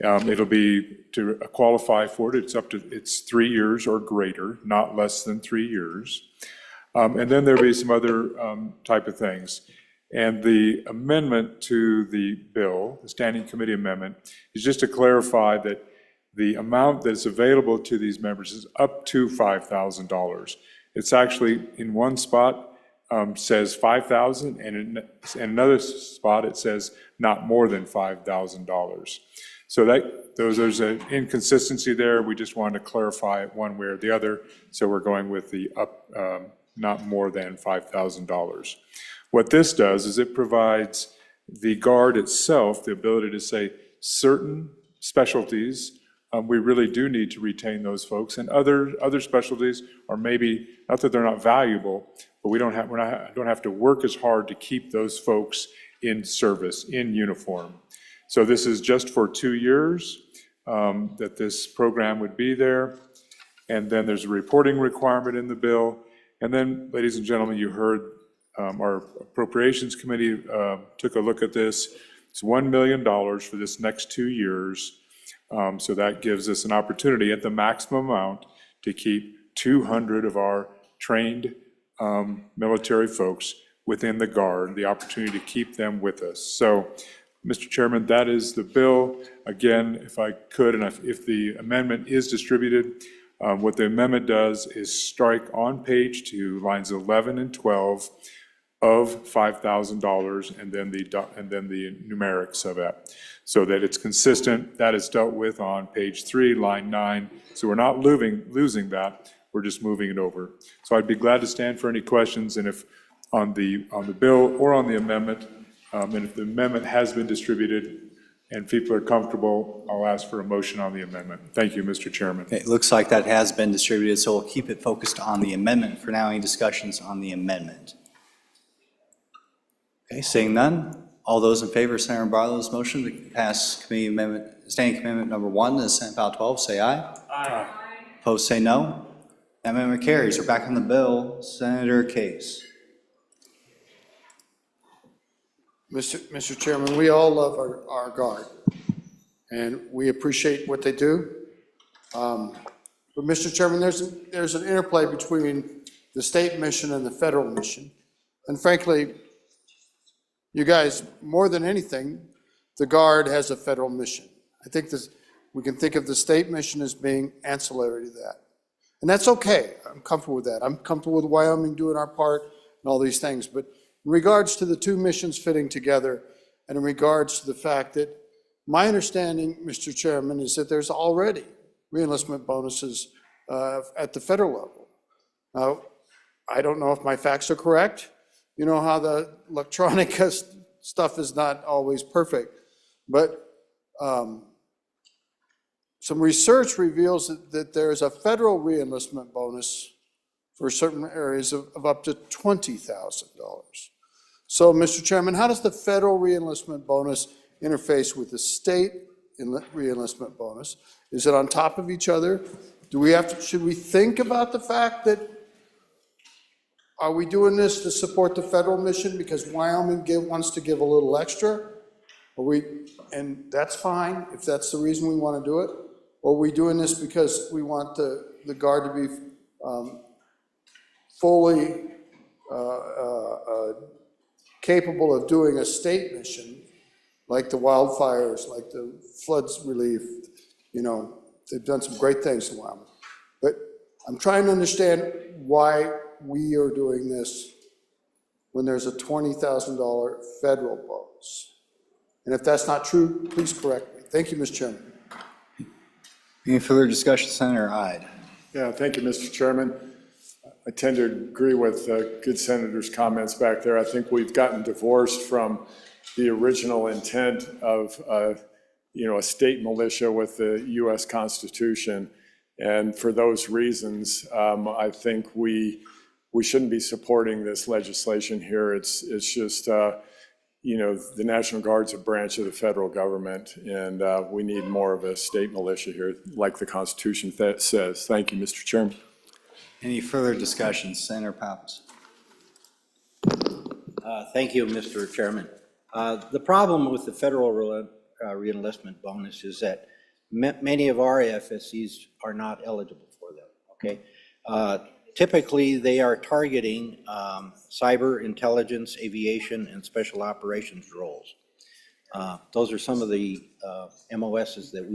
It'll be, to qualify for it, it's 3 years or greater, not less than 3 years. And then there'll be some other type of things. And the amendment to the bill, the Standing Committee amendment, is just to clarify that the amount that's available to these members is up to $5,000. It's actually in one spot says $5,000, and in another spot it says not more than $5,000. So there's an inconsistency there. We just wanted to clarify it one way or the other. So we're going with the up, not more than $5,000. What this does is it provides the Guard itself the ability to say certain specialties, we really do need to retain those folks, and other specialties are maybe, not that they're not valuable, but we don't have to work as hard to keep those folks in service, in uniform. So this is just for 2 years that this program would be there, and then there's a reporting requirement in the bill. And then, ladies and gentlemen, you heard our Appropriations Committee took a look at this. It's $1 million for this next 2 years. So that gives us an opportunity at the maximum amount to keep 200 of our trained military folks within the Guard, the opportunity to keep them with us. So, Mr. Chairman, that is the bill. Again, if I could, and if the amendment is distributed, what the amendment does is strike on page 2, lines 11 and 12 of $5,000 and then the numerics of that, so that it's consistent. That is dealt with on page 3, line 9. So we're not losing that. We're just moving it over. So I'd be glad to stand for any questions, and if on the bill or on the amendment, and if the amendment has been distributed and people are comfortable, I'll ask for a motion on the amendment. Thank you, Mr. Chairman. Okay, it looks like that has been distributed, so we'll keep it focused on the amendment for now. Any discussions on the amendment? Okay, seeing none, all those in favor of Senator Barlow's motion to pass committee amendment, Standing Amendment number 1 to Senate File 12, say aye. Aye. Opposed, say no. That amendment carries. We're back on the bill. Senator Case. Mr. Chairman, we all love our Guard, and we appreciate what they do. But Mr. Chairman, there's an interplay between the state mission and the federal mission. And frankly, you guys, more than anything, the Guard has a federal mission. I think we can think of the state mission as being ancillary to that. And that's okay. I'm comfortable with that. I'm comfortable with Wyoming doing our part and all these things. But in regards to the two missions fitting together, and in regards to the fact that my understanding, Mr. Chairman, is that there's already reenlistment bonuses at the federal level. Now, I don't know if my facts are correct. You know how the electronic stuff is not always perfect. But some research reveals that there is a federal reenlistment bonus for certain areas of up to $20,000. So, Mr. Chairman, how does the federal reenlistment bonus interface with the state reenlistment bonus? Is it on top of each other? Should we think about the fact that, are we doing this to support the federal mission because Wyoming wants to give a little extra? And that's fine if that's the reason we want to do it. Or are we doing this because we want the Guard to be fully capable of doing a state mission, like the wildfires, like the floods relief? They've done some great things in Wyoming. But I'm trying to understand why we are doing this when there's a $20,000 federal bonus. And if that's not true, please correct me. Thank you, Mr. Chairman. Any further discussion, Senator Hyde? Yeah, thank you, Mr. Chairman. I tend to agree with good Senator's comments back there. I think we've gotten divorced from the original intent of a state militia with the U.S. Constitution. And for those reasons, I think we shouldn't be supporting this legislation here. It's just, the National Guard's a branch of the federal government, and we need more of a state militia here, like the Constitution says. Thank you, Mr. Chairman. Any further discussion, Senator Pappas? Thank you, Mr. Chairman. The problem with the federal reenlistment bonus is that many of our AFSCs are not eligible for them, okay? Typically, they are targeting cyber intelligence, aviation, and special operations roles. Those are some of the MOSs that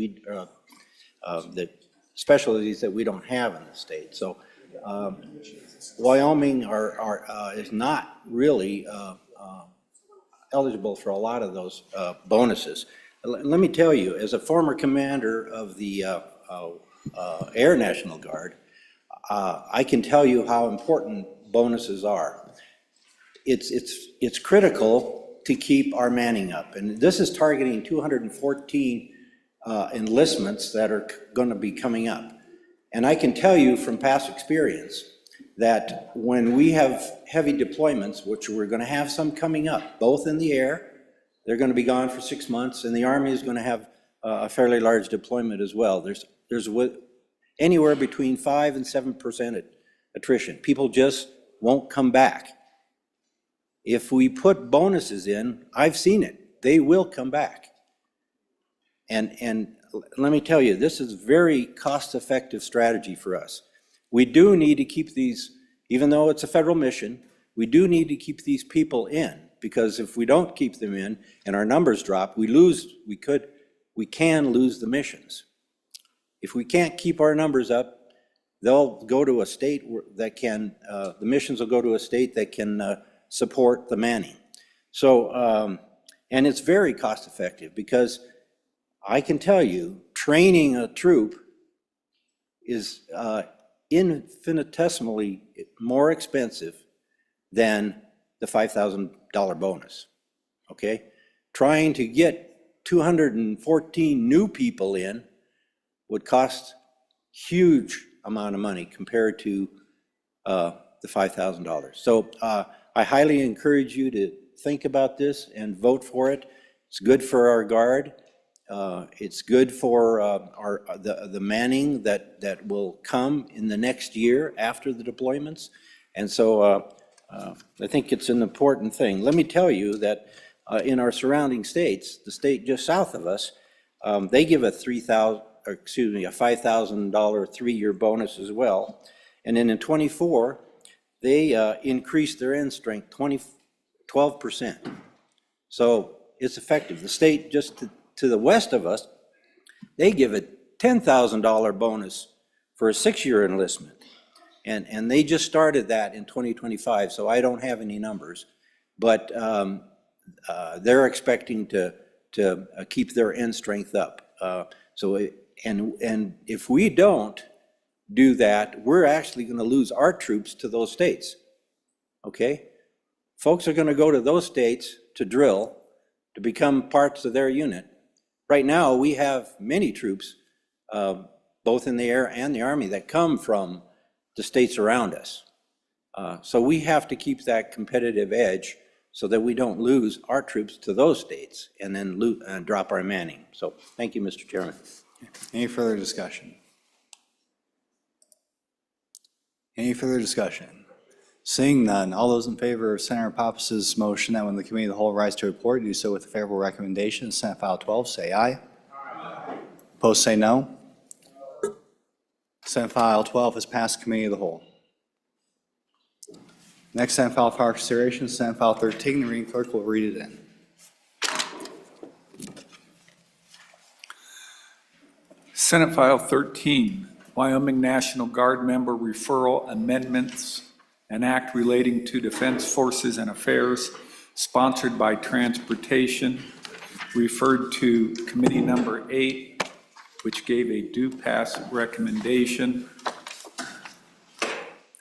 that specialties that we don't have in the state. So Wyoming is not really eligible for a lot of those bonuses. Let me tell you, as a former commander of the Air National Guard, I can tell you how important bonuses are. It's critical to keep our manning up, and this is targeting 214 enlistments that are going to be coming up. And I can tell you from past experience that when we have heavy deployments, which we're going to have some coming up, both in the air, they're going to be gone for 6 months, and the Army is going to have a fairly large deployment as well. There's anywhere between 5 and 7% attrition. People just won't come back. If we put bonuses in, I've seen it, they will come back. And let me tell you, this is a very cost-effective strategy for us. We do need to keep these, even though it's a federal mission, we do need to keep these people in, because if we don't keep them in and our numbers drop, we can lose the missions. If we can't keep our numbers up, they'll go to a state that can, the missions will go to a state that can support the manning. So, and it's very cost effective, because I can tell you, training a troop is infinitesimally more expensive than the $5,000 bonus, okay? Trying to get 214 new people in would cost huge amount of money compared to the $5,000. So I highly encourage you to think about this and vote for it. It's good for our Guard. It's good for the manning that will come in the next year after the deployments. And so I think it's an important thing. Let me tell you that in our surrounding states, the state just south of us, they give a $5,000 3-year bonus as well. And then in 24, they increased their end strength 12%. So it's effective. The state just to the west of us, they give a $10,000 bonus for a 6-year enlistment. And they just started that in 2025, so I don't have any numbers. But they're expecting to keep their end strength up. And if we don't do that, we're actually going to lose our troops to those states, okay? Folks are going to go to those states to drill, to become parts of their unit. Right now, we have many troops both in the air and the Army, that come from the states around us. So we have to keep that competitive edge so that we don't lose our troops to those states and then drop our manning. So thank you, Mr. Chairman. Any further discussion? Any further discussion? Seeing none, all those in favor of Senator Pappas's motion that when the committee of the whole rise to report, do so with a favorable recommendation. Senate File 12, say aye. Opposed, say no. Senate File 12 has passed committee of the whole. Next Senate File for consideration, Senate File 13. The reading clerk will read it in. Senate File 13, Wyoming National Guard Member Referral Amendments, an act relating to Defense Forces and Affairs, sponsored by Transportation, referred to Committee Number 8, which gave a due pass recommendation.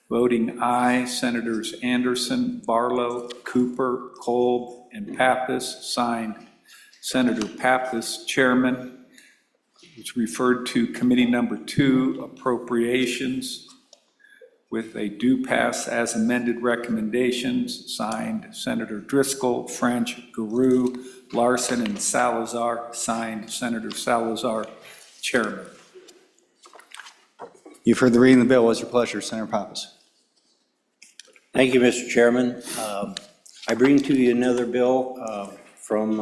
Voting aye, Senators Anderson, Barlow, Cooper, Kolb, and Pappas, signed Senator Pappas, Chairman, which referred to Committee Number 2, Appropriations, with a due pass as amended recommendations, signed Senator Driscoll, French, Guru, Larson, and Salazar, signed Senator Salazar, Chairman. You've heard the reading of the bill. What's your pleasure, Senator Pappas? Thank you, Mr. Chairman. I bring to you another bill from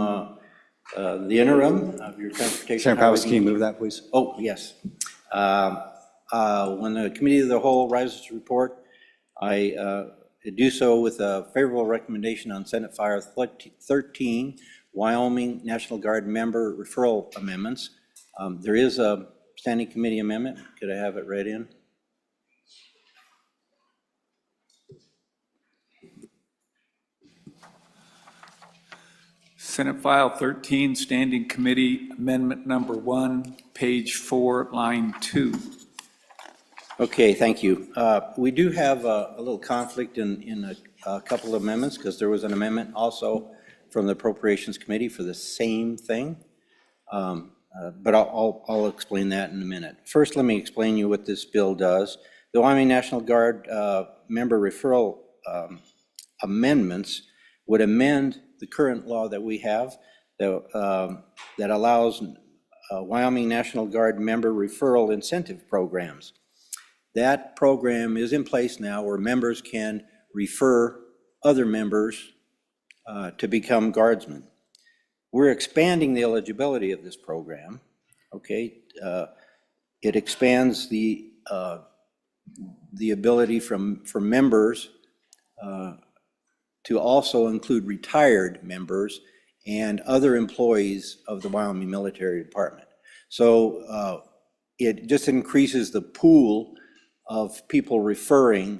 the interim of your transportation. Senator Pappas, can you move that, please? Oh, yes. When the committee of the whole rises to report, I do so with a favorable recommendation on Senate File 13, Wyoming National Guard member referral amendments. There is a standing committee amendment. Could I have it read in? Senate File 13, Standing Committee Amendment Number 1, page 4, line 2. Okay, thank you. We do have a little conflict in a couple of amendments because there was an amendment also from the Appropriations Committee for the same thing. But I'll explain that in a minute. First, let me explain you what this bill does. The Wyoming National Guard member referral amendments would amend the current law that we have that allows Wyoming National Guard member referral incentive programs. That program is in place now where members can refer other members to become guardsmen. We're expanding the eligibility of this program, okay? It expands the ability for members to also include retired members and other employees of the Wyoming Military Department. So it just increases the pool of people referring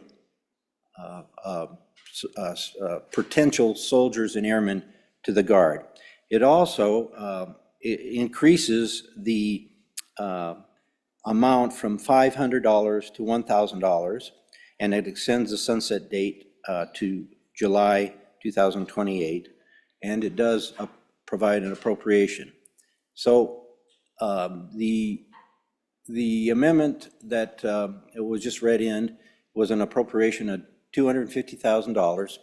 potential soldiers and airmen to the Guard. It also increases the amount from $500 to $1,000, and it extends the sunset date to July 2028, and it does provide an appropriation. So the amendment that it was just read in was an appropriation of $250,000.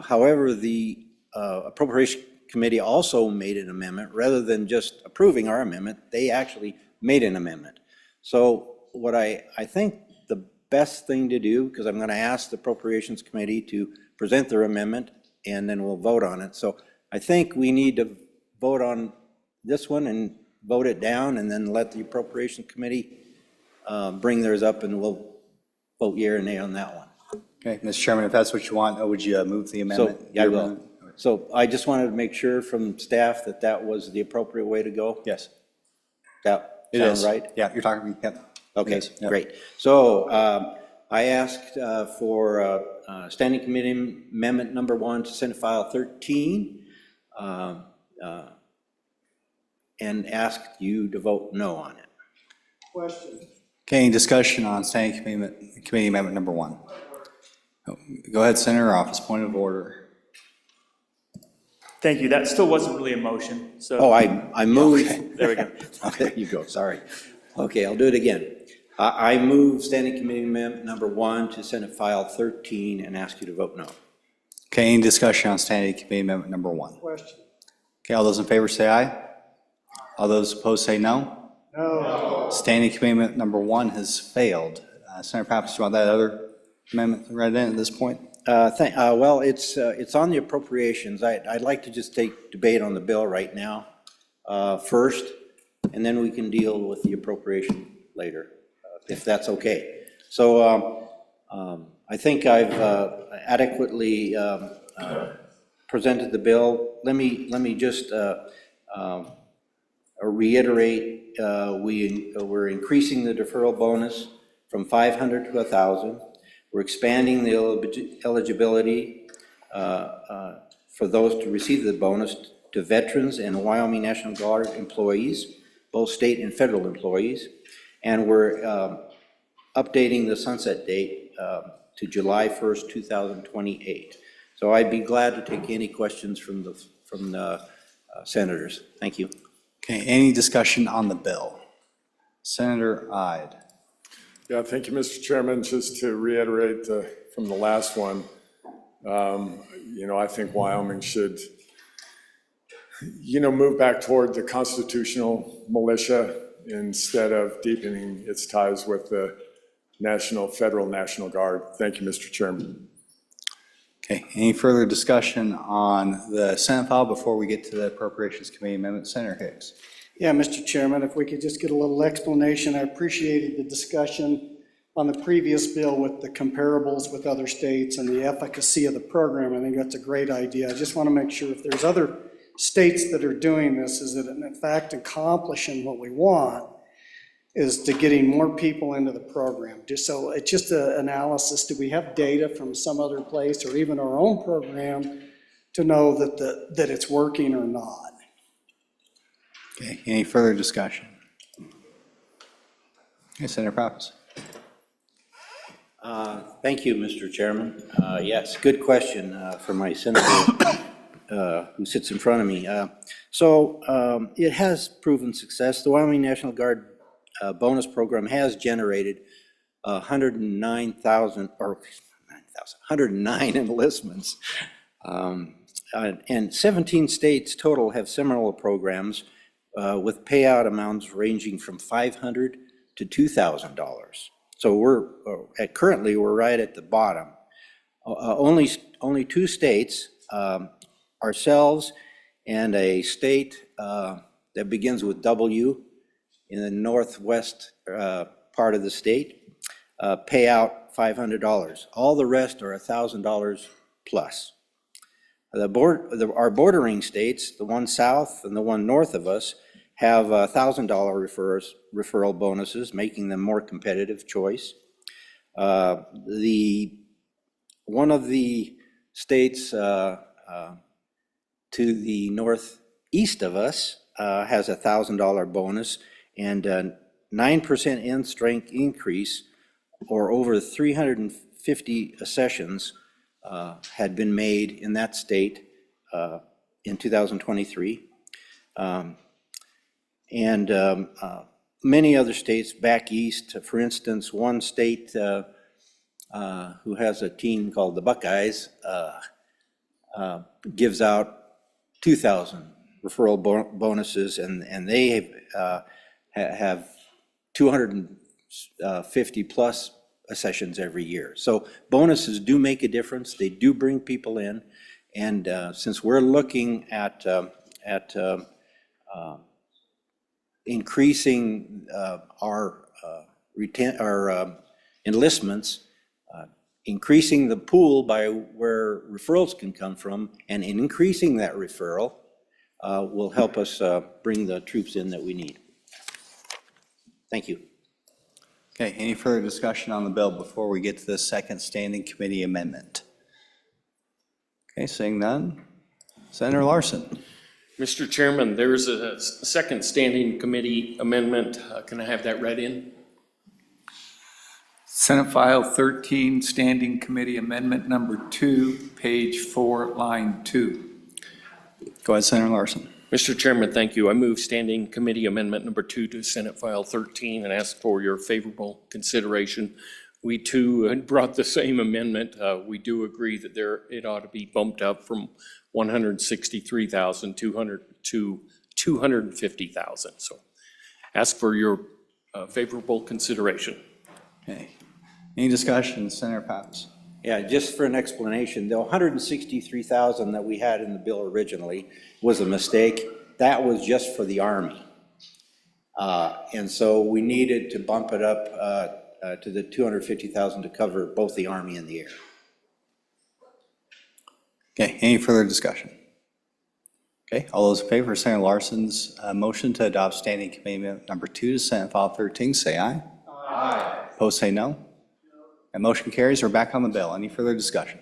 However, the Appropriation Committee also made an amendment. Rather than just approving our amendment, they actually made an amendment. So what I think the best thing to do, because I'm going to ask the Appropriations Committee to present their amendment, and then we'll vote on it. So I think we need to vote on this one and vote it down, and then let the Appropriations Committee bring theirs up, and we'll vote yea or nay on that one. Okay, Mr. Chairman, if that's what you want, would you move the amendment? So, yeah, I will. So I just wanted to make sure from staff that that was the appropriate way to go? Yes. That It sound is. right? Yeah, you're talking, yep. Okay, Yep. great. So I asked for Standing Committee Amendment Number 1 to Senate File 13, and asked you to vote no on it. Question. Okay, any discussion on Standing Committee Amendment Number 1? Go ahead, Senator Office, point of order. Thank you. That still wasn't really a motion, so. Oh, I moved. There we go. There you go, sorry. Okay, I'll do it again. I move Standing Committee Amendment number 1 to Senate File 13 and ask you to vote no. Okay, any discussion on Standing Committee Amendment number 1? Question. Okay, all those in favor say aye. All those opposed say no. No. Standing Committee Amendment number 1 has failed. Senator Pappas, do you want that other amendment read in at this point? Well, it's on the appropriations. I'd like to just take debate on the bill right now first, and then we can deal with the appropriation later, if that's okay. So I think I've adequately presented the bill. Let me just reiterate, we're increasing the deferral bonus from 500 to 1,000. We're expanding the eligibility for those to receive the bonus to veterans and Wyoming National Guard employees, both state and federal employees. And we're updating the sunset date to July 1st, 2028. So I'd be glad to take any questions from the senators. Thank you. Okay, any discussion on the bill? Senator Ide. Yeah, thank you, Mr. Chairman. Just to reiterate from the last one, I think Wyoming should, move back toward the constitutional militia instead of deepening its ties with the federal National Guard. Thank you, Mr. Chairman. Okay, any further discussion on the Senate file before we get to the Appropriations Committee amendment? Senator Hicks. Yeah, Mr. Chairman, if we could just get a little explanation. I appreciated the discussion on the previous bill with the comparables with other states and the efficacy of the program. I think that's a great idea. I just want to make sure if there's other states that are doing this, is it in fact accomplishing what we want, is to getting more people into the program. So it's just an analysis. Do we have data from some other place or even our own program to know that it's working or not? Okay, any further discussion? Okay, Senator Pappas. Thank you, Mr. Chairman. Yes, good question for my senator who sits in front of me. It has proven success. The Wyoming National Guard bonus program has generated 109 enlistments. And 17 states total have similar programs with payout amounts ranging from $500 to $2,000. So currently we're right at the bottom. Only 2 states, ourselves and a state that begins with W in the northwest part of the state, pay out $500. All the rest are $1,000 plus. Our bordering states, the one south and the one north of us, have $1,000 referral bonuses, making them more competitive choice. One of the states to the northeast of us has a $1,000 bonus and 9% end strength increase, or over 350 accessions had been made in that state in 2023. Many other states back east, for instance, one state who has a team called the Buckeyes gives out 2,000 referral bonuses, and they have 250 plus accessions every year. So bonuses do make a difference. They do bring people in, and since we're looking at increasing our enlistments, increasing the pool by where referrals can come from, and increasing that referral will help us bring the troops in that we need. Thank you. Okay, any further discussion on the bill before we get to the second standing committee amendment? Okay, seeing none. Senator Larson. Mr. Chairman, there's a second standing committee amendment. Can I have that read in? Senate File 13, Standing Committee Amendment Number 2, page 4, line 2. Go ahead, Senator Larson. Mr. Chairman, thank you. I move Standing Committee Amendment Number 2 to Senate File 13 and ask for your favorable consideration. We too had brought the same amendment. We do agree that it ought to be bumped up from 163,200 to 250,000. So ask for your favorable consideration. Okay. Any discussion, Senator Pappas? Yeah, just for an explanation, the 163,000 that we had in the bill originally was a mistake. That was just for the Army. And so we needed to bump it up to the 250,000 to cover both the Army and the Air. Okay, any further discussion? Okay, all those in favor of Senator Larson's motion to adopt Standing Committee Amendment Number 2 to Senate File 13, say aye. Aye. Opposed, say no. That motion carries. We're back on the bill. Any further discussion?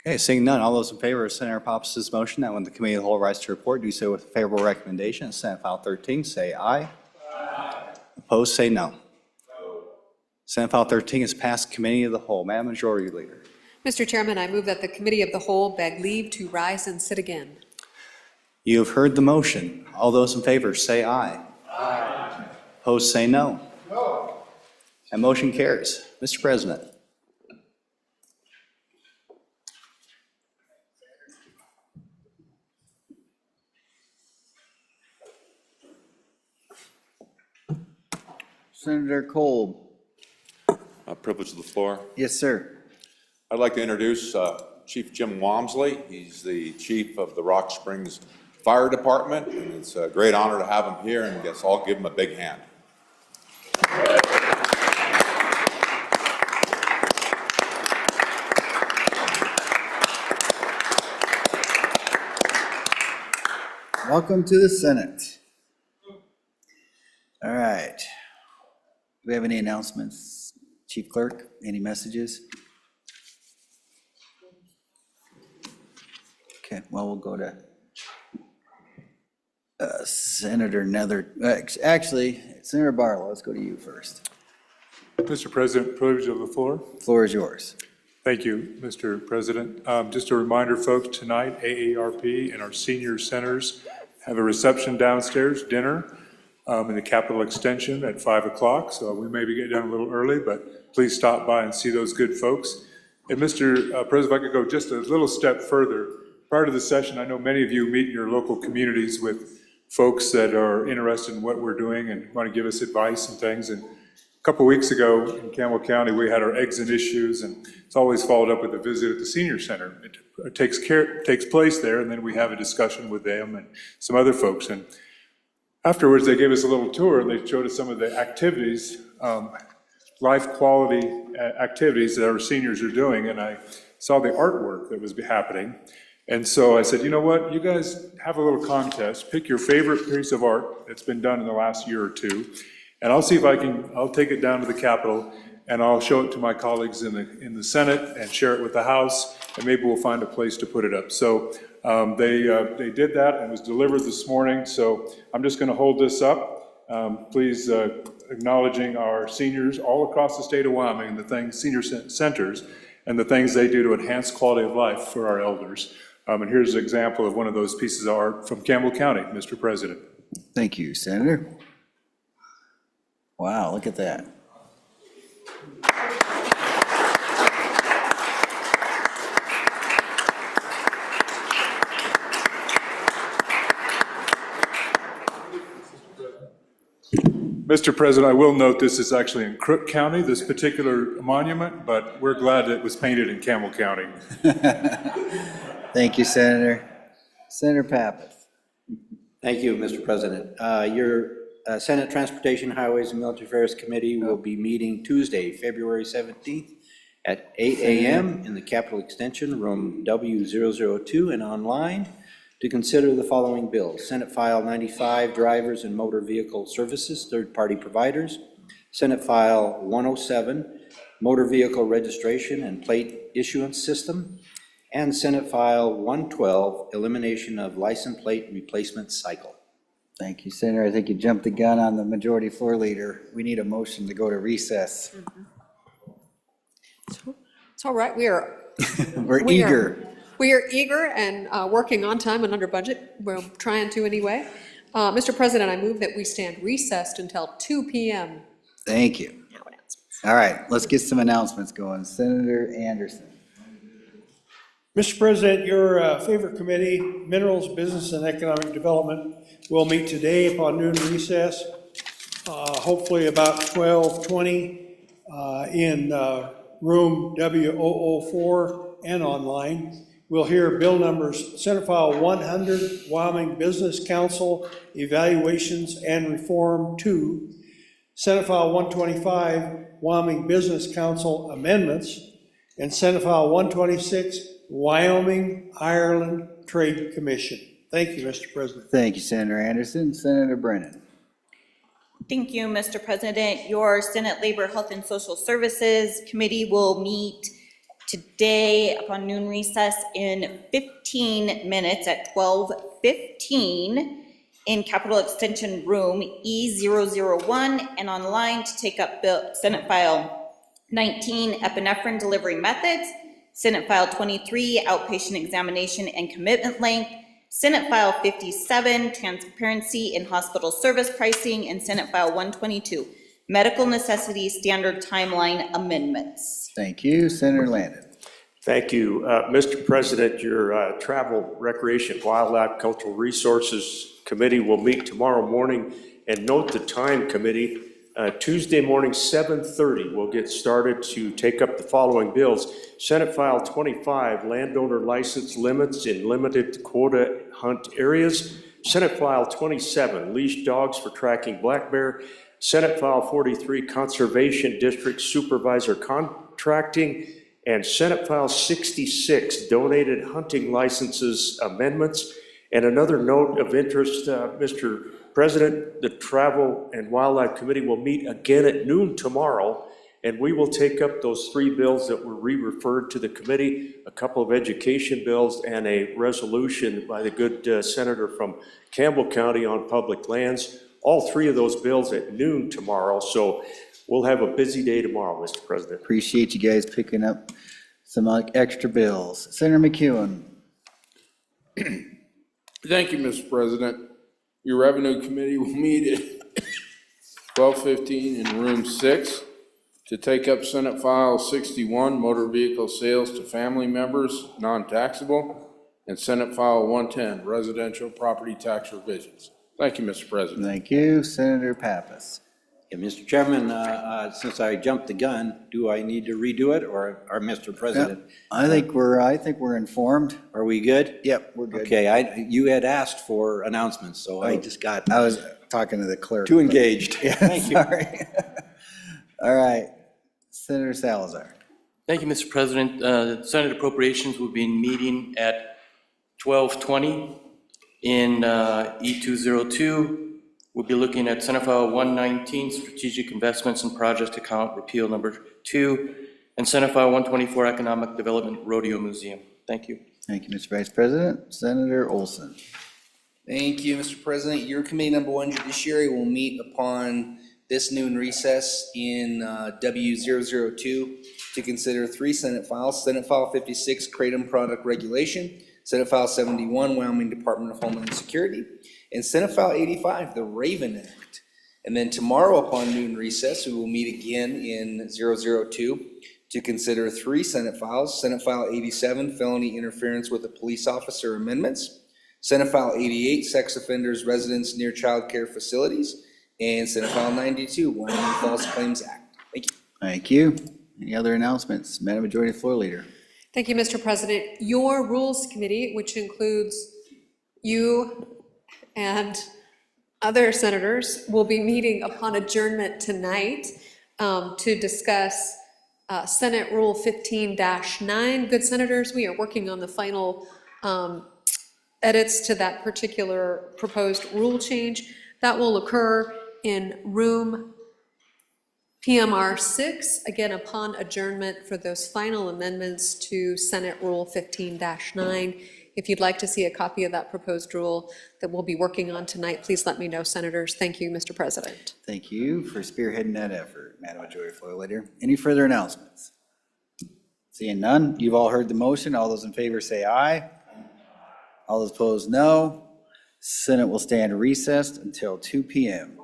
Okay, seeing none, all those in favor of Senator Pappas' motion that when the committee of the whole rise to report, do so with a favorable recommendation. Senate File 13, say aye. Aye. Opposed, say no. Senate File 13 is passed committee of the whole. Madam Majority Leader. Mr. Chairman, I move that the Committee of the Whole beg leave to rise and sit again. You have heard the motion. All those in favor say aye. Aye. Opposed, say no. No. That motion carries. Mr. President. Senator Kolb. Privilege of the floor. Yes, sir. I'd like to introduce Chief Jim Walmsley. He's the chief of the Rock Springs Fire Department, and it's a great honor to have him here, and I guess I'll give him a big hand. Welcome to the Senate. All right. Do we have any announcements? Chief Clerk, any messages? Okay, well, we'll go to Senator Nether. Actually, Senator Barlow, let's go to you first. Mr. President, privilege of the floor. Floor is yours. Thank you, Mr. President. Just a reminder, folks, tonight AARP and our senior centers have a reception downstairs, dinner, in the Capitol Extension at 5 o'clock. So we may be getting done a little early, but please stop by and see those good folks. And Mr. President, if I could go just a little step further. Prior to the session, I know many of you meet in your local communities with folks that are interested in what we're doing and want to give us advice and things. And a couple weeks ago in Campbell County, we had our eggs and issues, and it's always followed up with a visit at the senior center. It takes place there, and then we have a discussion with them and some other folks. And afterwards, they gave us a little tour, and they showed us some of the activities, life quality activities that our seniors are doing, and I saw the artwork that was happening. And so I said, you know what, you guys have a little contest, pick your favorite piece of art that's been done in the last year or two, and I'll see if I'll take it down to the Capitol, and I'll show it to my colleagues in the Senate and share it with the House, and maybe we'll find a place to put it up. So they did that and it was delivered this morning, so I'm just gonna hold this up. Please acknowledging our seniors all across the state of Wyoming, senior centers, and the things they do to enhance quality of life for our elders. And here's an example of one of those pieces of art from Campbell County, Mr. President. Thank you, Senator. Wow, look at that. Mr. President, I will note this is actually in Crook County, this particular monument, but we're glad it was painted in Campbell County. Thank you, Senator. Senator Pappas. Thank you, Mr. President. Your Senate Transportation, Highways, and Military Affairs Committee will be meeting Tuesday, February 17th at 8 a.m. in the Capitol Extension, room W002, and online to consider the following bills. Senate File 95, Drivers and Motor Vehicle Services, Third-Party Providers. Senate File 107, Motor Vehicle Registration and Plate Issuance System. And Senate File 112, Elimination of License Plate Replacement Cycle. Thank you, Senator. I think you jumped the gun on the majority floor leader. We need a motion to go to recess. It's all right, we are We're eager. We are eager and working on time and under budget. We're trying to anyway. Mr. President, I move that we stand recessed until 2 p.m. Thank you. All right, let's get some announcements going. Senator Anderson. Mr. President, your favorite committee, Minerals, Business, and Economic Development, will meet today upon noon recess, hopefully about 12:20 in room W004 and online. We'll hear bill numbers, Senate File 100, Wyoming Business Council Evaluations and Reform 2, Senate File 125, Wyoming Business Council Amendments, and Senate File 126, Wyoming Ireland Trade Commission. Thank you, Mr. President. Thank you, Senator Anderson. Senator Brennan. Thank you, Mr. President. Your Senate Labor, Health, and Social Services Committee will meet today upon noon recess in 15 minutes at 12:15 in Capitol Extension Room E001 and online to take up Senate File 19, Epinephrine Delivery Methods, Senate File 23, Outpatient Examination and Commitment Length, Senate File 57, Transparency in Hospital Service Pricing, and Senate File 122, Medical Necessity Standard Timeline Amendments. Thank you. Senator Landon. Thank you. Mr. President, your Travel, Recreation, Wildlife, Cultural Resources Committee will meet tomorrow morning, and note the time, committee. Tuesday morning, 7:30, we'll get started to take up the following bills. Senate File 25, Landowner License Limits in Limited Quota Hunt Areas. Senate File 27, Leash Dogs for Tracking Black Bear. Senate File 43, Conservation District Supervisor Contracting. And Senate File 66, Donated Hunting Licenses Amendments. And another note of interest, Mr. President, the Travel and Wildlife Committee will meet again at noon tomorrow, and we will take up those three bills that were re-referred to the committee, a couple of education bills, and a resolution by the good senator from Campbell County on public lands. All three of those bills at noon tomorrow, so we'll have a busy day tomorrow, Mr. President. Appreciate you guys picking up some extra bills. Senator McEwen. Thank you, Mr. President. Your Revenue Committee will meet at 12:15 in Room 6 to take up Senate File 61, Motor Vehicle Sales to Family Members, Non-Taxable, and Senate File 110, Residential Property Tax Revisions. Thank you, Mr. President. Thank you. Senator Pappas. Yeah, Mr. Chairman, since I jumped the gun, do I need to redo it, or Mr. President? I think we're informed. Are we good? Yep, we're good. Okay, you had asked for announcements, so I just got. I was talking to the clerk. Too engaged. Yeah, Thank you. sorry. All right, Senator Salazar. Thank you, Mr. President. Senate Appropriations will be meeting at 12:20 in E202. We'll be looking at Senate File 119, Strategic Investments and Project Account Repeal Number 2, and Senate File 124, Economic Development Rodeo Museum. Thank you. Thank you, Mr. Vice President. Senator Olson. Thank you, Mr. President. Your committee number 1, Judiciary, will meet upon this noon recess in W002 to consider 3 Senate files. Senate File 56, Kratom Product Regulation. Senate File 71, Wyoming Department of Homeland Security. And Senate File 85, the Raven Act. And then tomorrow upon noon recess, we will meet again in 002 to consider 3 Senate files. Senate File 87, Felony Interference with a Police Officer Amendments. Senate File 88, Sex Offenders Residence Near Child Care Facilities. And Senate File 92, Wyoming False Claims Act. Thank you. Thank you. Any other announcements? Madam Majority Floor Leader. Thank you, Mr. President. Your Rules Committee, which includes you and other senators, will be meeting upon adjournment tonight to discuss Senate Rule 15-9. Good senators, we are working on the final edits to that particular proposed rule change. That will occur in room PMR 6, again upon adjournment for those final amendments to Senate Rule 15-9. If you'd like to see a copy of that proposed rule that we'll be working on tonight, please let me know, senators. Thank you, Mr. President. Thank you for spearheading that effort, Madam Majority Floor Leader. Any further announcements? Seeing none, you've all heard the motion. All those in favor say aye. All those opposed, no. Senate will stand recessed until 2 p.m.